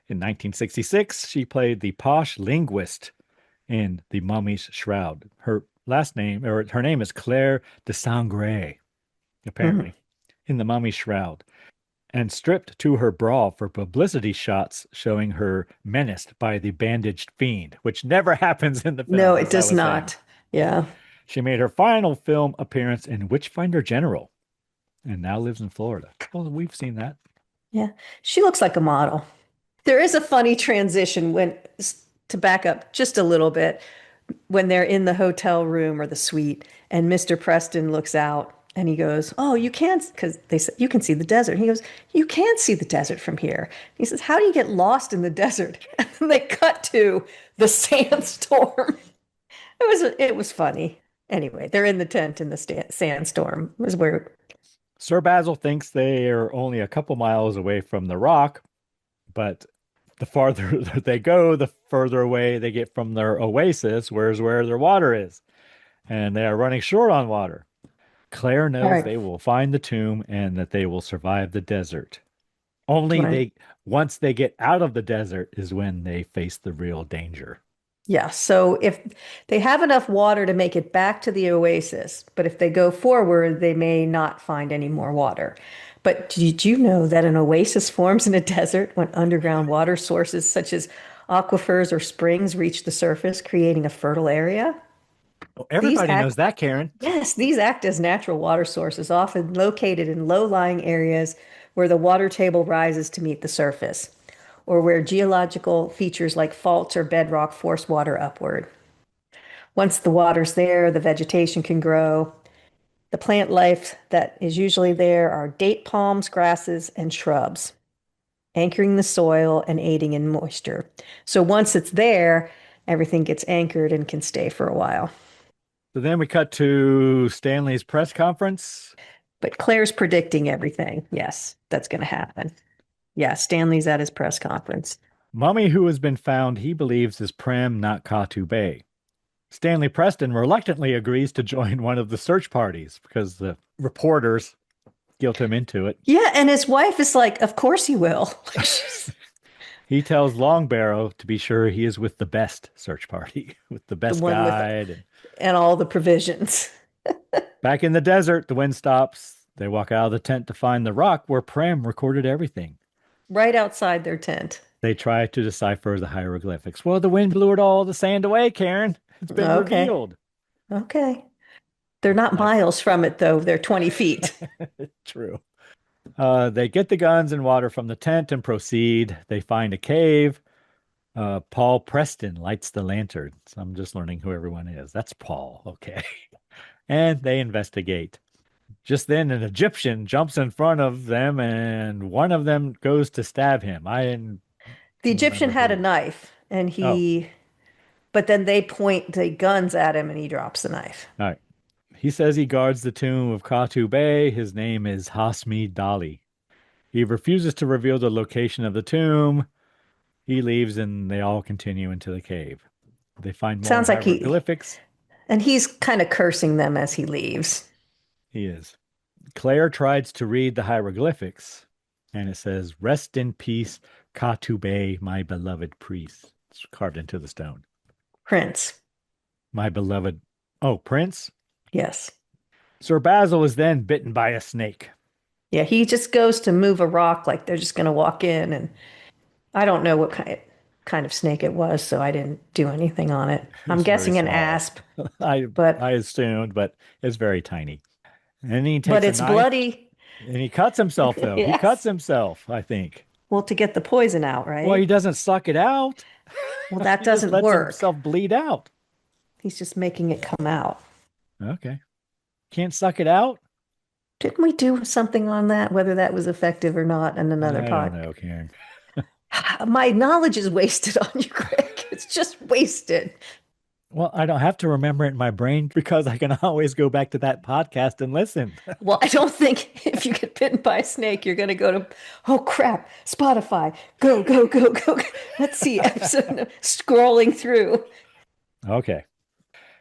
In 1966, she played the posh linguist in The Mummy's Shroud. Her name is Claire de Sangre, apparently, in The Mummy's Shroud, and stripped to her bra for publicity shots showing her menaced by the bandaged fiend, which never happens in the film. No, it does not. Saying. Yeah. She made her final film appearance in Witchfinder General and now lives in Florida. Well, we've seen that. Yeah. She looks like a model. There is a funny transition to back up just a little bit, when they're in the hotel room or the suite and Mr. Preston looks out and he goes, oh, you can't, because they said, you can see the desert. He goes, you can't see the desert from here. He says, how do you get lost in the desert? And they cut to the sandstorm. It was funny. Anyway, they're in the tent in the sandstorm. Was where Sir Basil thinks they are only a couple miles away from the rock, but the farther they go, the further away they get from their oasis, where their water is. And they are running short on water. Claire knows they will find the tomb and that they will survive the desert. Only once they get out of the desert is when they face the real danger. Yeah, so if they have enough water to make it back to the oasis, but if they go forward, they may not find any more water. But did you know that an oasis forms in a desert when underground water sources such as aquifers or springs reach the surface, creating a fertile area? Well, everybody knows that, Karen. Yes, these act as natural water sources, often located in low-lying areas where the water table rises to meet the surface, or where geological features like faults or bedrock force water upward. Once the water's there, the vegetation can grow. The plant life that is usually there are date palms, grasses, and shrubs, anchoring the soil and aiding in moisture. So once it's there, everything gets anchored and can stay for a while. So then we cut to Stanley's press conference. But Claire's predicting everything. Yes, that's going to happen. Yeah, Stanley's at his press conference. Mummy who has been found, he believes, is Prem, not Katu Bay. Stanley Preston reluctantly agrees to join one of the search parties because the reporters guilt him into it. Yeah, and his wife is like, "Of course you will." Like, He tells Longbarrow to be sure he is with the best search party, with the the best one with guide. and all the provisions. Back in the desert, the wind stops. They walk out of the tent to find the rock where Prem recorded everything. Right outside their tent. They try to decipher the hieroglyphics. Well, the wind blew it all the sand away, Karen. It's been Okay. revealed. Okay. They're not miles from it, though. They're 20 feet. True. They get the guns and water from the tent and proceed. They find a cave. Paul Preston lights the lantern. So I'm just learning who everyone is. That's Paul. Okay. And they investigate. Just then, an Egyptian jumps in front of them, and one of them goes to stab him. I didn't The Egyptian remember had a who. knife, and Oh, but then they point the guns at him, and he drops the knife. all right. He says he guards the tomb of Khatu Bey. His name is Hasmi Dali. He refuses to reveal the location of the tomb. He leaves, and they all continue into the cave. They find more Sounds like hieroglyphics. and he's kind of cursing them as he leaves. He is. Claire tries to read the hieroglyphics, and it says, "Rest in peace, Khatu Bey, my beloved priest." It's carved into the stone. Prince. My beloved. Oh, Prince? Yes. Sir Basil is then bitten by a snake. Yeah, he just goes to move a rock like they're just going to walk in, and I don't know what kind of snake it was, so I didn't do anything on it. I'm It's very guessing an small. asp, I but assumed, but it's very tiny. And he but takes a it's knife bloody. and he cuts himself, though. He cuts Yes. himself, I think. Well, to get the poison out, Well, he right? doesn't suck it out. Well, that He just doesn't lets work. himself bleed out. He's just making it come out. Okay. Can't suck it out? Didn't we do something on that, whether that was effective or not, in another I pod? don't know, Karen. My knowledge is wasted on you, Greg. It's just wasted. Well, I don't have to remember it in my brain because I can always go back to that podcast and listen. Well, I don't think if you get bitten by a snake, you're going to go to, oh crap, Spotify, go, go, go, go. Let's see, episode, scrolling through. Okay.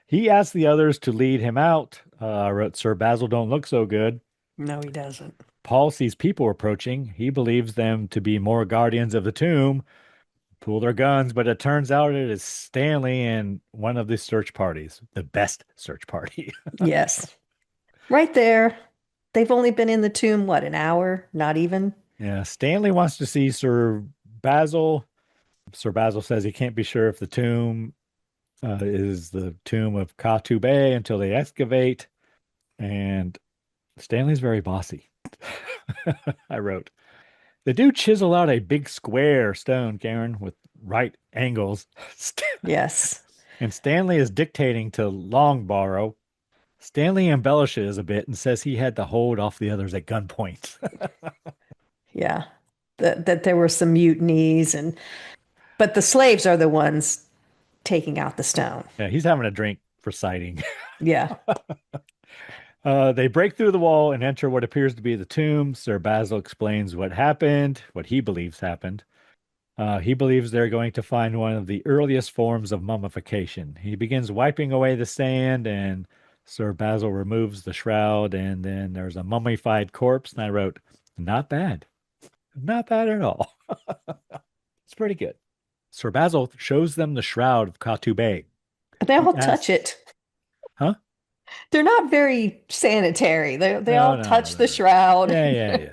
He asked the others to lead him out. I wrote, Sir Basil don't look so good. No, he doesn't. Paul sees people approaching. He believes them to be more guardians of the tomb, pull their guns, but it turns out it is Stanley and one of the search parties, the best search party. Yes. Right there. They've only been in the tomb, what, an hour? Not even? Yeah, Stanley wants to see Sir Basil. Sir Basil says he can't be sure if the tomb is the tomb of Khatu Bey until they excavate. And Stanley's very bossy. I wrote, they do chisel out a big square stone, Karen, with right angles. Yes. And Stanley is dictating to Longbarrow. Stanley embellishes a bit and says he had to hold off the others at gunpoint. Yeah. That there were some mutinies but the slaves are the ones taking out the stone. Yeah, he's having a drink for sighting. Yeah. They break through the wall and enter what appears to be the tomb. Sir Basil explains what happened, what he believes happened. He believes they're going to find one of the earliest forms of mummification. He begins wiping away the sand, and Sir Basil removes the shroud, and then there's a mummified corpse. And I wrote, not bad. Not bad at all. It's pretty good. Sir Basil shows them the shroud of Khatu Bey. They all Yes. touch it. Huh? They're not very sanitary. They No, all no, touch no, the no. shroud. Yeah.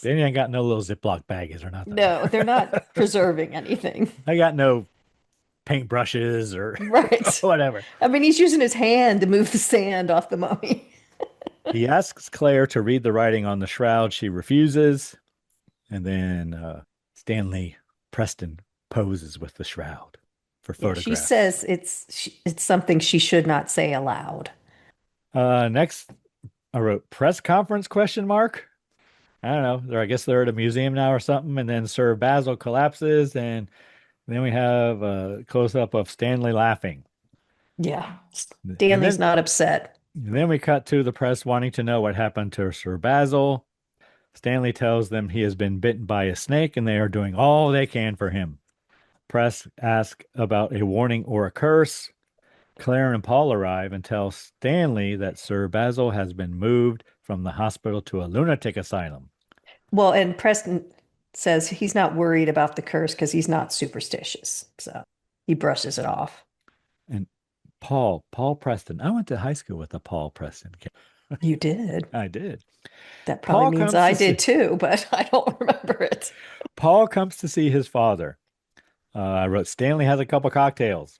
They ain't got no little Ziploc baggies or nothing. No, they're not preserving anything. I got no paintbrushes or Right. whatever. I mean, he's using his hand to move the sand off the mummy. He asks Claire to read the writing on the shroud. She refuses. And then Stanley Preston poses with the shroud for Yeah, photographs. she says it's something she should not say aloud. Next, I wrote press conference question mark. I don't know. I guess they're at a museum now or something. And then Sir Basil collapses. And then we have a close up of Stanley laughing. Yeah. Stanley's not upset. And then we cut to the press wanting to know what happened to Sir Basil. Stanley tells them he has been bitten by a snake and they are doing all they can for him. Press ask about a warning or a curse. Claire and Paul arrive and tell Stanley that Sir Basil has been moved from the hospital to a lunatic asylum. Well, and Preston says he's not worried about the curse because he's not superstitious. So he brushes it off. And Paul Preston. I went to high school with a Paul Preston. You did. I did. That probably Paul means comes I to did see- too, but I don't remember it. Paul comes to see his father. I wrote Stanley has a couple cocktails.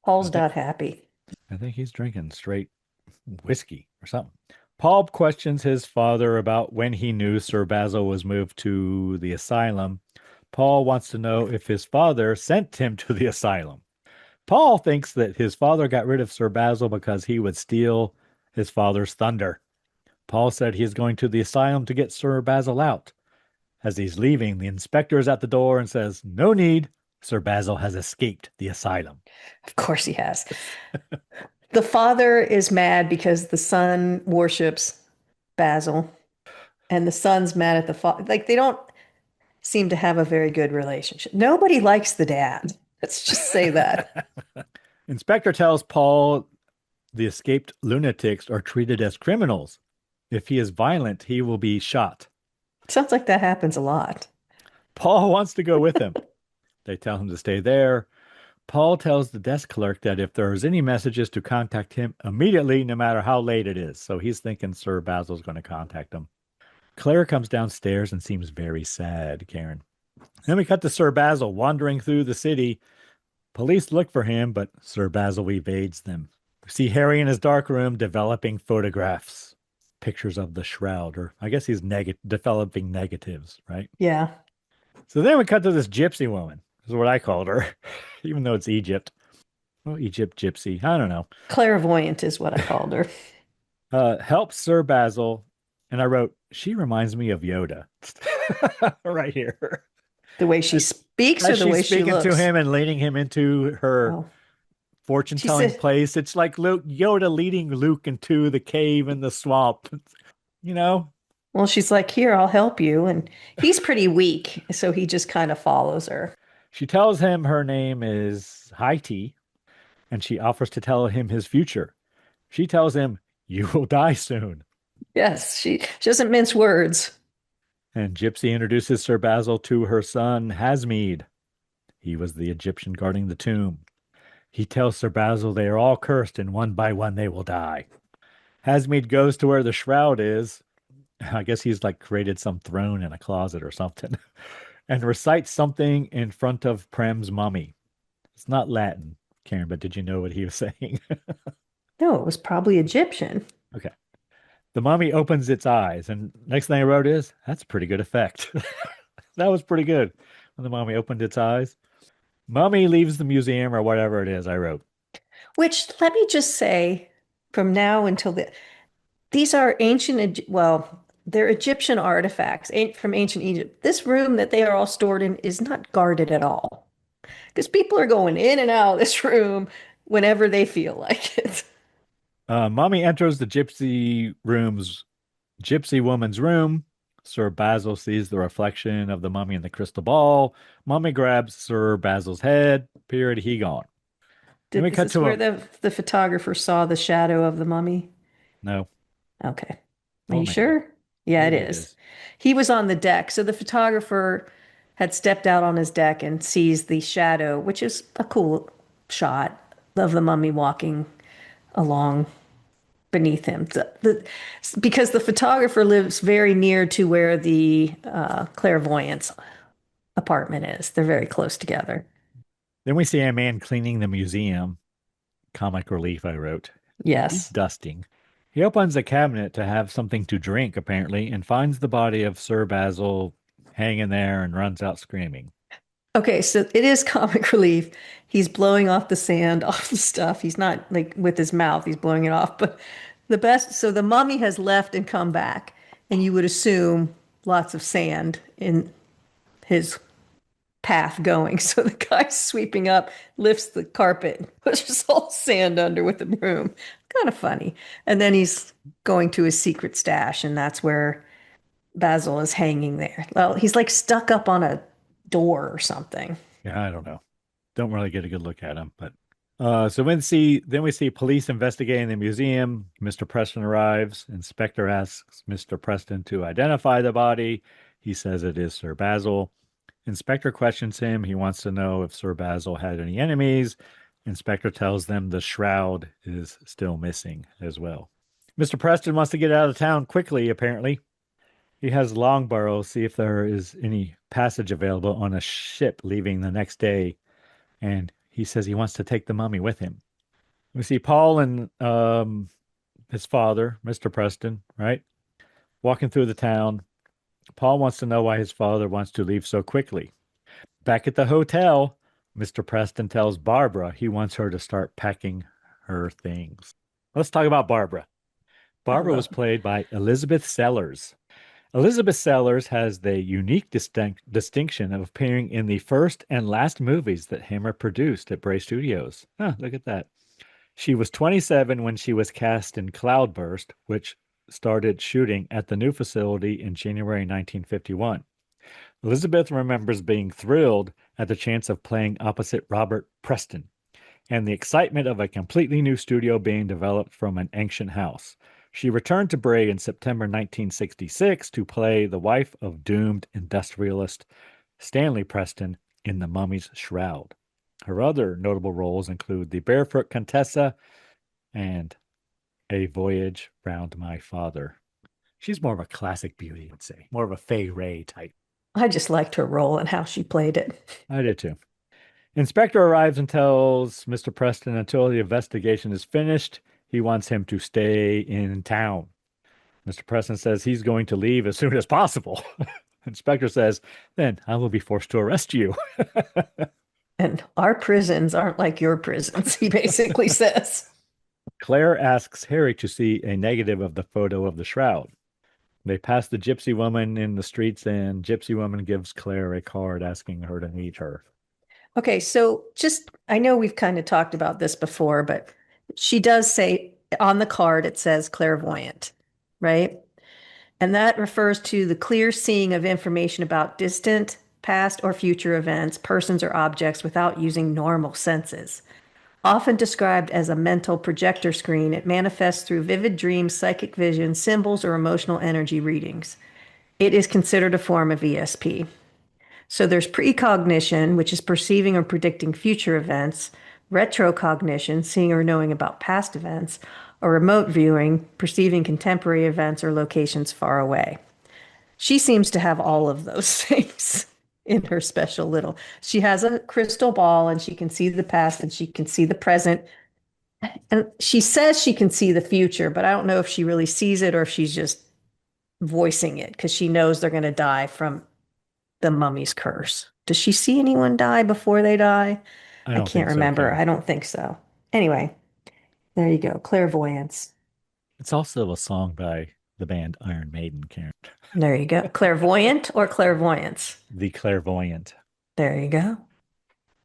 Paul's not happy. I think he's drinking straight whiskey or something. Paul questions his father about when he knew Sir Basil was moved to the asylum. Paul wants to know if his father sent him to the asylum. Paul thinks that his father got rid of Sir Basil because he would steal his father's thunder. Paul said he is going to the asylum to get Sir Basil out. As he's leaving, the inspector is at the door and says, "No need. Sir Basil has escaped the asylum." Of course he has. The father is mad because the son worships Basil, and the son's mad at the father. Like, they don't seem to have a very good relationship. Nobody likes the dad. Let's just say that. Inspector tells Paul the escaped lunatics are treated as criminals. If he is violent, he will be shot. Sounds like that happens a lot. Paul wants to go with him. They tell him to stay there. Paul tells the desk clerk that if there is any messages to contact him immediately, no matter how late it is. So he's thinking Sir Basil's going to contact him. Claire comes downstairs and seems very sad, Karen. Then we cut to Sir Basil wandering through the city. Police look for him, but Sir Basil evades them. We see Harry in his dark room developing photographs, pictures of the Shroud, or I guess he's developing negatives, right? Yeah. So then we cut to this gypsy woman. This is what I called her, even though it's Egypt. Well, Egypt gypsy. I don't know. Clairvoyant is what I called her. Helps Sir Basil. And I wrote, she reminds me of Yoda. Right here. The way she speaks or As the way she's she speaking looks? to him and leading him into her Oh. fortune-telling said- place. It's like Yoda leading Luke into the cave in the swamp. You know? Well, she's like, here, I'll help you. And he's pretty weak, so he just kind of follows her. She tells him her name is Haiti, and she offers to tell him his future. She tells him, you will die soon. Yes, she doesn't mince words. And Gypsy introduces Sir Basil to her son, Hasmeed. He was the Egyptian guarding the tomb. He tells Sir Basil they are all cursed, and one by one they will die. Hasmeed goes to where the Shroud is. I guess he's like created some throne in a closet or something. And recites something in front of Prem's mummy. It's not Latin, Karen, but did you know what he was saying? No, it was probably Egyptian. Okay. The mummy opens its eyes, and next thing I wrote is, that's a pretty good effect. That was pretty good when the mummy opened its eyes. Mummy leaves the museum or whatever it is, I wrote. Which, let me just say, from now until these are ancient, well, they're Egyptian artifacts from ancient Egypt. This room that they are all stored in is not guarded at all. Because people are going in and out of this room whenever they feel like it. Mummy enters the gypsy woman's room. Sir Basil sees the reflection of the mummy in the crystal ball. Mummy grabs Sir Basil's head. Period. He gone. Then we Is cut this to where the photographer saw the shadow of the mummy? No. Okay. Are Oh, you maybe. sure? Yeah, Maybe it is. He was on the deck. So the photographer had stepped out on his deck and sees the shadow, which is a cool shot of the mummy walking along beneath him. Because the photographer lives very near to where the clairvoyant's apartment is. They're very close together. Then we see a man cleaning the museum. Comic relief, I wrote. He's Yes. dusting. He opens a cabinet to have something to drink, apparently, and finds the body of Sir Basil hanging there and runs out screaming. Okay, so it is comic relief. He's blowing off the sand off the stuff. He's not like with his mouth, he's blowing it off. But so the mummy has left and come back, and you would assume lots of sand in his path going. So the guy sweeping up lifts the carpet and pushes all sand under with the broom. Kind of funny. And then he's going to his secret stash, and that's where Basil is hanging there. Well, he's like stuck up on a door or something. Yeah, I don't know. Don't really get a good look at him, but So then we see police investigating the museum. Mr. Preston arrives. Inspector asks Mr. Preston to identify the body. He says it is Sir Basil. Inspector questions him. He wants to know if Sir Basil had any enemies. Inspector tells them the shroud is still missing as well. Mr. Preston wants to get out of town quickly, apparently. He has Longbarrow see if there is any passage available on a ship leaving the next day, and he says he wants to take the mummy with him. We see Paul and his father, Mr. Preston, right, walking through the town. Paul wants to know why his father wants to leave so quickly. Back at the hotel, Mr. Preston tells Barbara he wants her to start packing her things. Let's talk about Barbara. Barbara was played by Elizabeth Sellers. Elizabeth Sellers has the unique distinction of appearing in the first and last movies that Hammer produced at Bray Studios. Look at that. She was 27 when she was cast in Cloudburst, which started shooting at the new facility in January 1951. Elizabeth remembers being thrilled at the chance of playing opposite Robert Preston and the excitement of a completely new studio being developed from an ancient house. She returned to Bray in September 1966 to play the wife of doomed industrialist Stanley Preston in The Mummy's Shroud. Her other notable roles include The Barefoot Contessa and A Voyage Round My Father. She's more of a classic beauty, I'd say. More of a Fay Wray type. I just liked her role and how she played it. I did too. Inspector arrives and tells Mr. Preston until the investigation is finished, he wants him to stay in town. Mr. Preston says he's going to leave as soon as possible. Inspector says, then I will be forced to arrest you. And our prisons aren't like your prisons, he basically says. Claire asks Harry to see a negative of the photo of the shroud. They pass the gypsy woman in the streets, and gypsy woman gives Claire a card asking her to meet her. Okay, so I know we've kind of talked about this before, but she does say on the card, it says clairvoyant, right? And that refers to the clear seeing of information about distant, past, or future events, persons, or objects without using normal senses. Often described as a mental projector screen, it manifests through vivid dreams, psychic vision, symbols, or emotional energy readings. It is considered a form of ESP. So there's precognition, which is perceiving or predicting future events, retrocognition, seeing or knowing about past events, or remote viewing, perceiving contemporary events or locations far away. She seems to have all of those things in her special little. She has a crystal ball and she can see the past and she can see the present. And she says she can see the future, but I don't know if she really sees it or if she's just voicing it because she knows they're going to die from the mummy's curse. Does she see anyone die before they die? I can't remember. I don't think so. Anyway, there you go. Clairvoyance. It's also a song by the band Iron Maiden, Karen. There you go. Clairvoyant or clairvoyance? The Clairvoyant. There you go.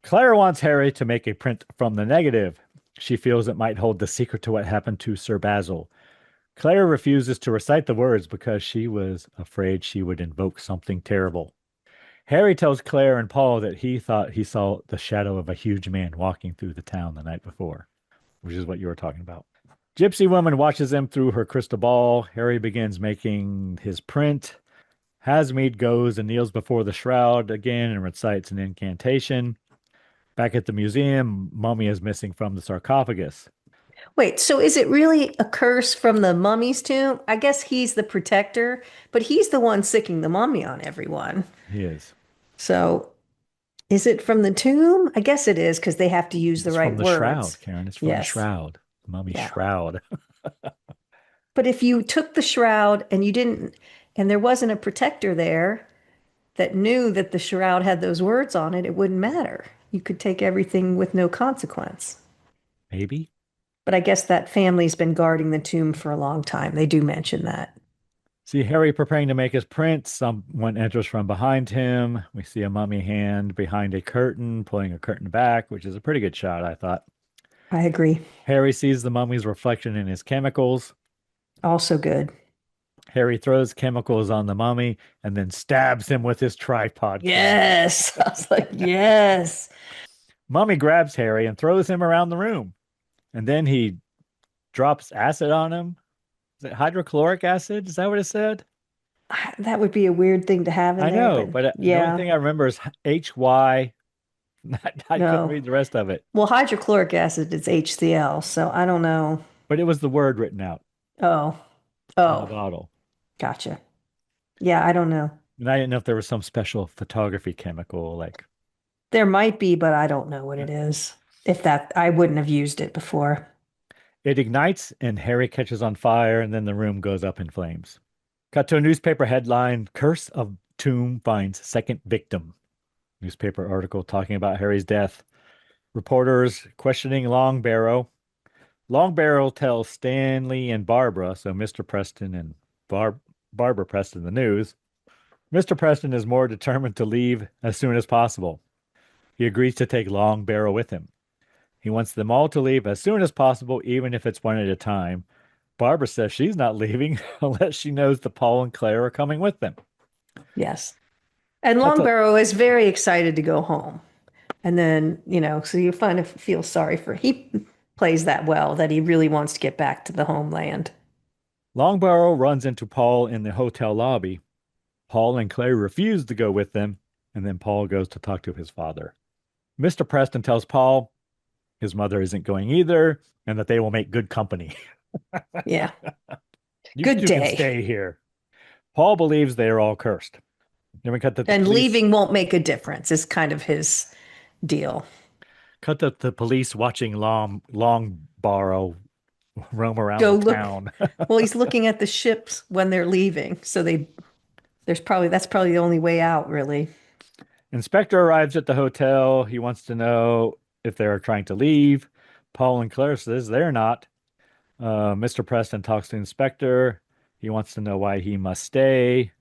Claire wants Harry to make a print from the negative. She feels it might hold the secret to what happened to Sir Basil. Claire refuses to recite the words because she was afraid she would invoke something terrible. Harry tells Claire and Paul that he thought he saw the shadow of a huge man walking through the town the night before, which is what you were talking about. Gypsy woman watches them through her crystal ball. Harry begins making his print. Hasmead goes and kneels before the shroud again and recites an incantation. Back at the museum, mummy is missing from the sarcophagus. Wait, so is it really a curse from the mummy's tomb? I guess he's the protector, but he's the one sicking the mummy on everyone. He is. So is it from the tomb? I guess it is because they have to use the right words. It's from the shroud, Karen. It's from the shroud. The mummy's shroud. But if you took the shroud and you didn't, and there wasn't a protector there that knew that the shroud had those words on it, it wouldn't matter. You could take everything with no consequence. Maybe. But I guess that family's been guarding the tomb for a long time. They do mention that. See Harry preparing to make his print. Someone enters from behind him. We see a mummy hand behind a curtain, pulling a curtain back, which is a pretty good shot, I thought. I agree. Harry sees the mummy's reflection in his chemicals. Also good. Harry throws chemicals on the mummy and then stabs him with his tripod. Yes. I was like, yes. Mummy grabs Harry and throws him around the room. And then he drops acid on him. Is it hydrochloric acid? Is that what it said? That would be a weird thing to have in I there, know, but but the only yeah, thing I remember is HY. I couldn't no. read the rest of it, Well, hydrochloric acid is HCl, so I don't know. but it was the word written out Oh, on the oh, bottle. gotcha. Yeah, I don't know. And I didn't know if there was some special photography chemical like There might be, but I don't know what it is. If that, I wouldn't have used it before. it ignites and Harry catches on fire and then the room goes up in flames. Cut to a newspaper headline, Curse of Tomb finds second victim. Newspaper article talking about Harry's death. Reporters questioning Longbarrow. Longbarrow tells Stanley and Barbara, so Mr. Preston and Barbara Preston, the news. Mr. Preston is more determined to leave as soon as possible. He agrees to take Longbarrow with him. He wants them all to leave as soon as possible, even if it's one at a time. Barbara says she's not leaving unless she knows that Paul and Claire are coming with them. Yes. And That's a Longbarrow is very excited to go home. And then, so you kind of feel sorry for he plays that well that he really wants to get back to the homeland. Longbarrow runs into Paul in the hotel lobby. Paul and Claire refuse to go with them, and then Paul goes to talk to his father. Mr. Preston tells Paul his mother isn't going either, and that they will make good company. Yeah. You Good two can day. stay here. Paul believes they are all cursed. Then we cut to the And police. leaving won't make a difference is kind of his deal. Cut to the police watching Longbarrow roam around Go the look. town. Well, he's looking at the ships when they're leaving. So that's probably the only way out, really. Inspector arrives at the hotel. He wants to know if they're trying to leave. Paul and Claire says they're not. Mr. Preston talks to the inspector. He wants to know why he must stay.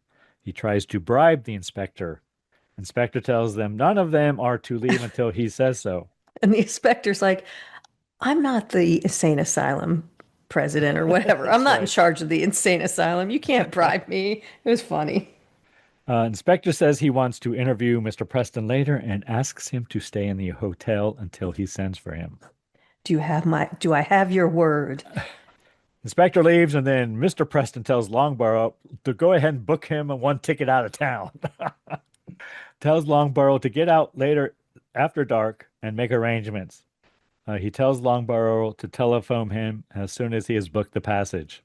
He tries to bribe the inspector. Inspector tells them none of them are to leave until he says so. And the inspector's like, I'm not the insane asylum president or whatever. I'm That's not in right. charge of the insane asylum. You can't bribe me. It was funny. Inspector says he wants to interview Mr. Preston later and asks him to stay in the hotel until he sends for him. Do I have your word? Inspector leaves, and then Mr. Preston tells Longbarrow to go ahead and book him one ticket out of town. Tells Longbarrow to get out later after dark and make arrangements. He tells Longbarrow to telephone him as soon as he has booked the passage.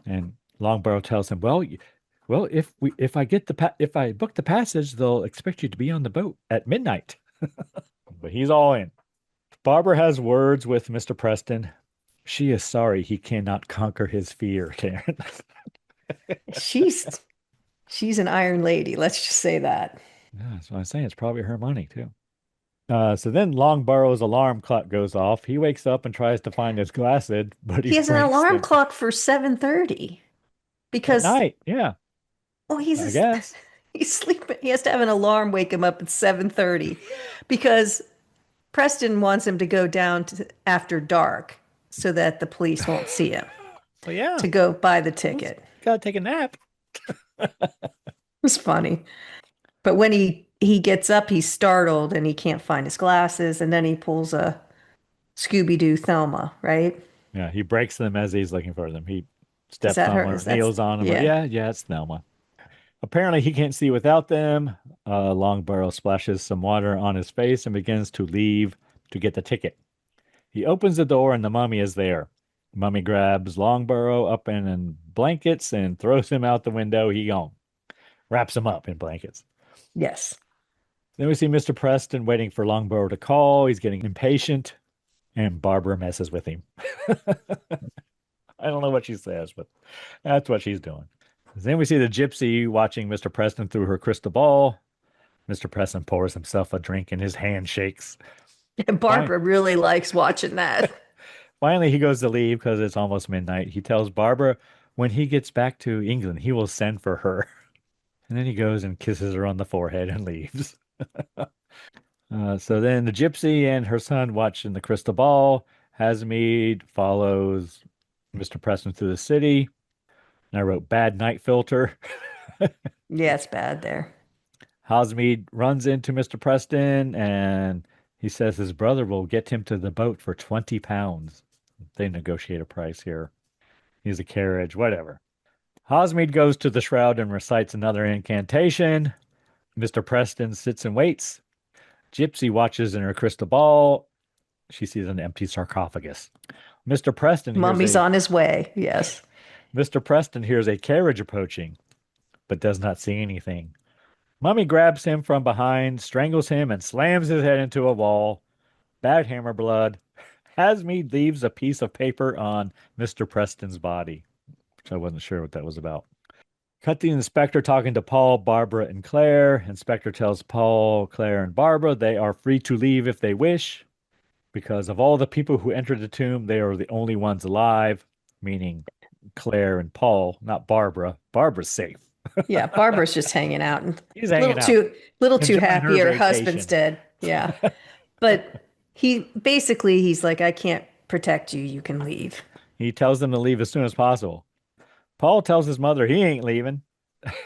And Longbarrow tells him, "Well, if I book the passage, they'll expect you to be on the boat at midnight." But he's all in. Barbara has words with Mr. Preston. She is sorry he cannot conquer his fear, Karen. She's an iron lady. Let's just say that. Yeah, that's what I'm saying. It's probably her money too. So then Longbarrow's alarm clock goes off. He wakes up and tries to find his glasses, but He has an alarm clock for 7:30 at because night. Yeah, oh I guess. he's sleeping. He has to have an alarm wake him up at 7:30 because Preston wants him to go down to after dark so that the police won't see him Well, yeah, to go buy the ticket. gotta take a nap. It was funny. But when he gets up, he's startled and he can't find his glasses, and then he pulls a Scooby-Doo Thelma, right? Yeah, he breaks them as he's looking for them. He Is steps that on her? one, Is that kneels on them. yeah. Yeah, it's Thelma. Apparently, he can't see without them. Longbarrow splashes some water on his face and begins to leave to get the ticket. He opens the door and the mummy is there. Mummy grabs Longbarrow up in blankets and throws him out the window. He gone. Wraps him up in blankets. Yes. Then we see Mr. Preston waiting for Longbarrow to call. He's getting impatient, and Barbara messes with him. I don't know what she says, but that's what she's doing. Then we see the gypsy watching Mr. Preston through her crystal ball. Mr. Preston pours himself a drink and his hand shakes. And Barbara really likes watching that. Finally, he goes to leave because it's almost midnight. He tells Barbara when he gets back to England, he will send for her. And then he goes and kisses her on the forehead and leaves. So then the gypsy and her son watch in the crystal ball. Hasmead follows Mr. Preston through the city. And I wrote bad night filter. Yeah, it's bad there. Hasmead runs into Mr. Preston and He says his brother will get him to the boat for 20 pounds. They negotiate a price here. He's a carriage, whatever. Hosmead goes to the shroud and recites another incantation. Mr. Preston sits and waits. Gypsy watches in her crystal ball. She sees an empty sarcophagus. Mr. Preston Mummy's on his way. Yes. Mr. Preston hears a carriage approaching, but does not see anything. Mummy grabs him from behind, strangles him, and slams his head into a wall. Bad hammer blood. Hasmead leaves a piece of paper on Mr. Preston's body, which I wasn't sure what that was about. Cut the inspector talking to Paul, Barbara, and Claire. Inspector tells Paul, Claire, and Barbara they are free to leave if they wish. Because of all the people who entered the tomb, they are the only ones alive, meaning Claire and Paul, not Barbara. Barbara's safe. Yeah, Barbara's just hanging out and She's hanging out. Little too Enjoying happy her her husband's vacation. dead. Yeah. But he's like, I can't protect you. You can leave. He tells them to leave as soon as possible. Paul tells his mother he ain't leaving.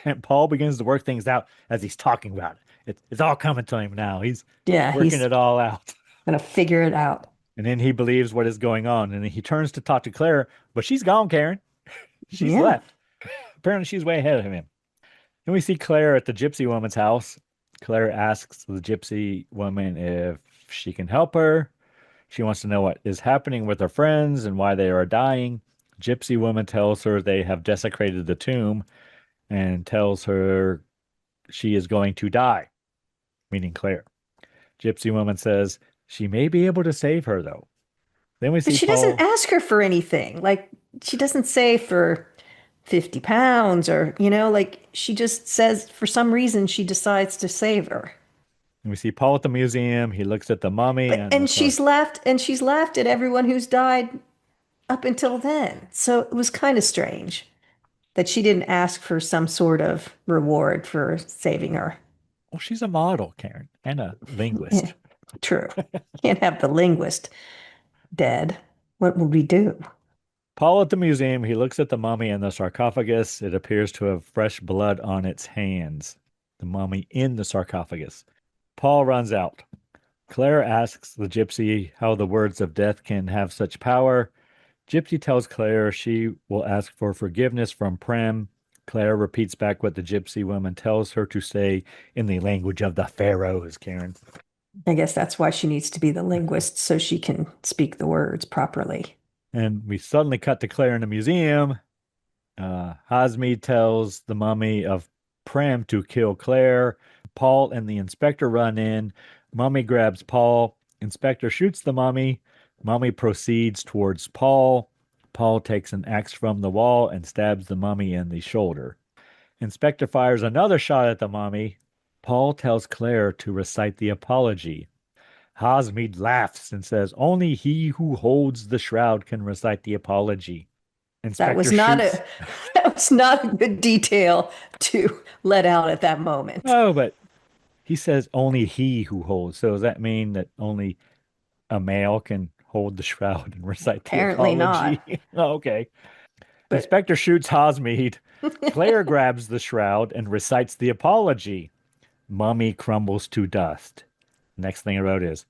And Paul begins to work things out as he's talking about it. It's all coming to him now. He's working it all out. Gonna figure it out. And then he believes what is going on. And then he turns to talk to Claire, but she's gone, Karen. She's left. Apparently she's way ahead of him. Then we see Claire at the gypsy woman's house. Claire asks the gypsy woman if she can help her. She wants to know what is happening with her friends and why they are dying. Gypsy woman tells her they have desecrated the tomb and tells her she is going to die, meaning Claire. Gypsy woman says she may be able to save her, though. Then we see But she Paul... doesn't ask her for anything. Like, she doesn't say for 50 pounds or, like she just says for some reason she decides to save her. And we see Paul at the museum. He looks at the mummy. And she's laughed at everyone who's died up until then. So it was kind of strange that she didn't ask for some sort of reward for saving her. Well, she's a model, Karen, and a linguist. Yeah, true. Can't have the linguist dead. What would we do? Paul at the museum, he looks at the mummy and the sarcophagus. It appears to have fresh blood on its hands. The mummy in the sarcophagus. Paul runs out. Claire asks the gypsy how the words of death can have such power. Gypsy tells Claire she will ask for forgiveness from Prem. Claire repeats back what the gypsy woman tells her to say in the language of the pharaohs, Karen. I guess that's why she needs to be the linguist, so she can speak the words properly. And we suddenly cut to Claire in the museum. Hosmead tells the mummy of Prem to kill Claire. Paul and the inspector run in. Mummy grabs Paul. Inspector shoots the mummy. Mummy proceeds towards Paul. Paul takes an axe from the wall and stabs the mummy in the shoulder. Inspector fires another shot at the mummy. Paul tells Claire to recite the apology. Hosmead laughs and says, only he who holds the shroud can recite the apology. That was not a good detail to let out at that moment. Oh, but he says only he who holds. So does that mean that only a male can hold the shroud and recite the apology? Apparently not. Oh, okay. But Inspector shoots Hosmead. Claire grabs the shroud and recites the apology. Mummy crumbles to dust. Next thing I wrote is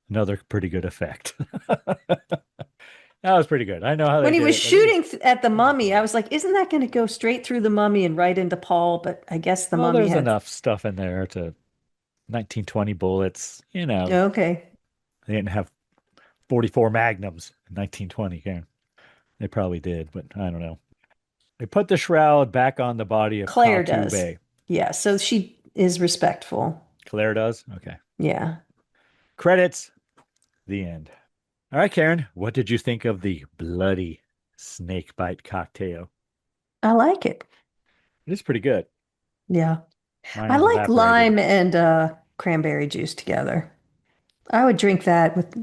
another pretty good effect. That was pretty good. I know how they when he did was it, shooting at the mummy, I was like, isn't that going to go straight through the mummy and right into Paul? But I guess the mummy there's had enough stuff in there to 1920 bullets, Okay. They didn't have 44 magnums in 1920, Karen. They probably did, but I don't know. They put the shroud back on the body of Claire Patu does. Bey. Yeah, so she is respectful. Claire does? Okay. Yeah. Credits. The end. All right, Karen, what did you think of the bloody snakebite cocktail? I like it. It is pretty good. Yeah. Mine I like evaporated. lime and cranberry juice together. I would drink that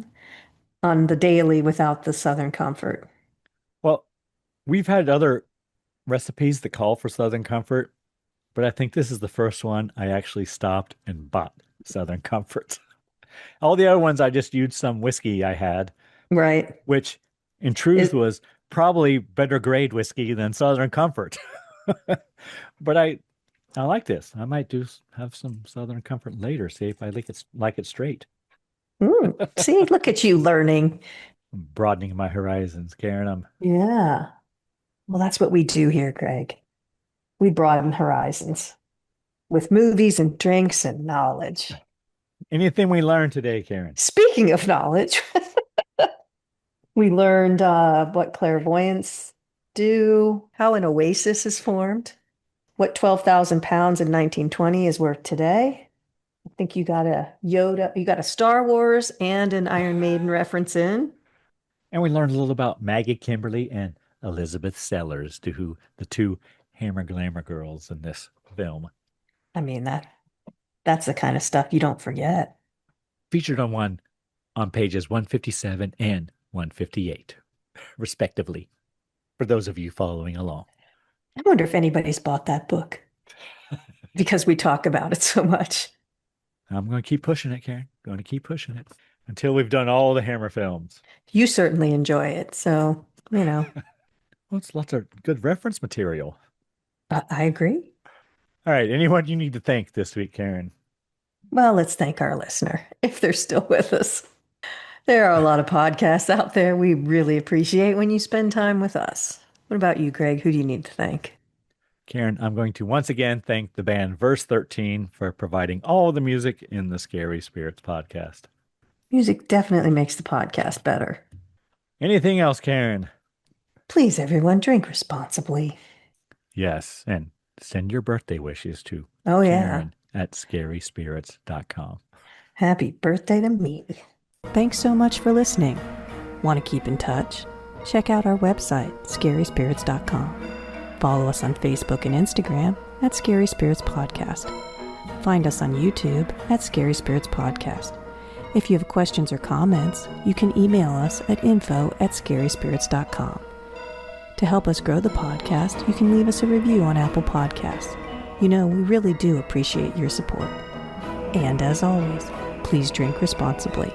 on the daily without the Southern Comfort. Well, we've had other recipes that call for Southern Comfort, but I think this is the first one I actually stopped and bought Southern Comfort. All the other ones, I just used some whiskey I had. Right. Which, in truth, was probably better grade whiskey than Southern Comfort. But I like this. I might have some Southern Comfort later, see if I like it straight. See, look at you learning. Broadening my horizons, Karen. Yeah. Well, that's what we do here, Greg. We broaden horizons with movies and drinks and knowledge. Anything we learned today, Karen? Speaking of knowledge, we learned what clairvoyants do, how an oasis is formed, what 12,000 pounds in 1920 is worth today. I think you got a Star Wars and an Iron Maiden reference in. And we learned a little about Maggie Kimberly and Elizabeth Sellers, the two Hammer Glamour girls in this film. I mean, that's the kind of stuff you don't forget. Featured on pages 157 and 158, respectively, for those of you following along. I wonder if anybody's bought that book because we talk about it so much. I'm going to keep pushing it, Karen. Going to keep pushing it until we've done all the Hammer films. You certainly enjoy it, so, Well, it's lots of good reference material. I agree. All right. Anyone you need to thank this week, Karen? Well, let's thank our listener, if they're still with us. There are a lot of podcasts out there. We really appreciate when you spend time with us. What about you, Greg? Who do you need to thank? Karen, I'm going to once again thank the band Verse 13 for providing all the music in the Scary Spirits podcast. Music definitely makes the podcast better. Anything else, Karen? Please, everyone, drink responsibly. Yes, and send your birthday wishes to Karen at scaryspirits.com. Happy birthday to me. Thanks so much for listening. Want to keep in touch? Check out our website, scaryspirits.com. Follow us on Facebook and Instagram at Scary Spirits Podcast. Find us on YouTube at Scary Spirits Podcast. If you have questions or comments, you can email us at info@scaryspirits.com. To help us grow the podcast, you can leave us a review on Apple Podcasts. We really do appreciate your support. And as always, please drink responsibly.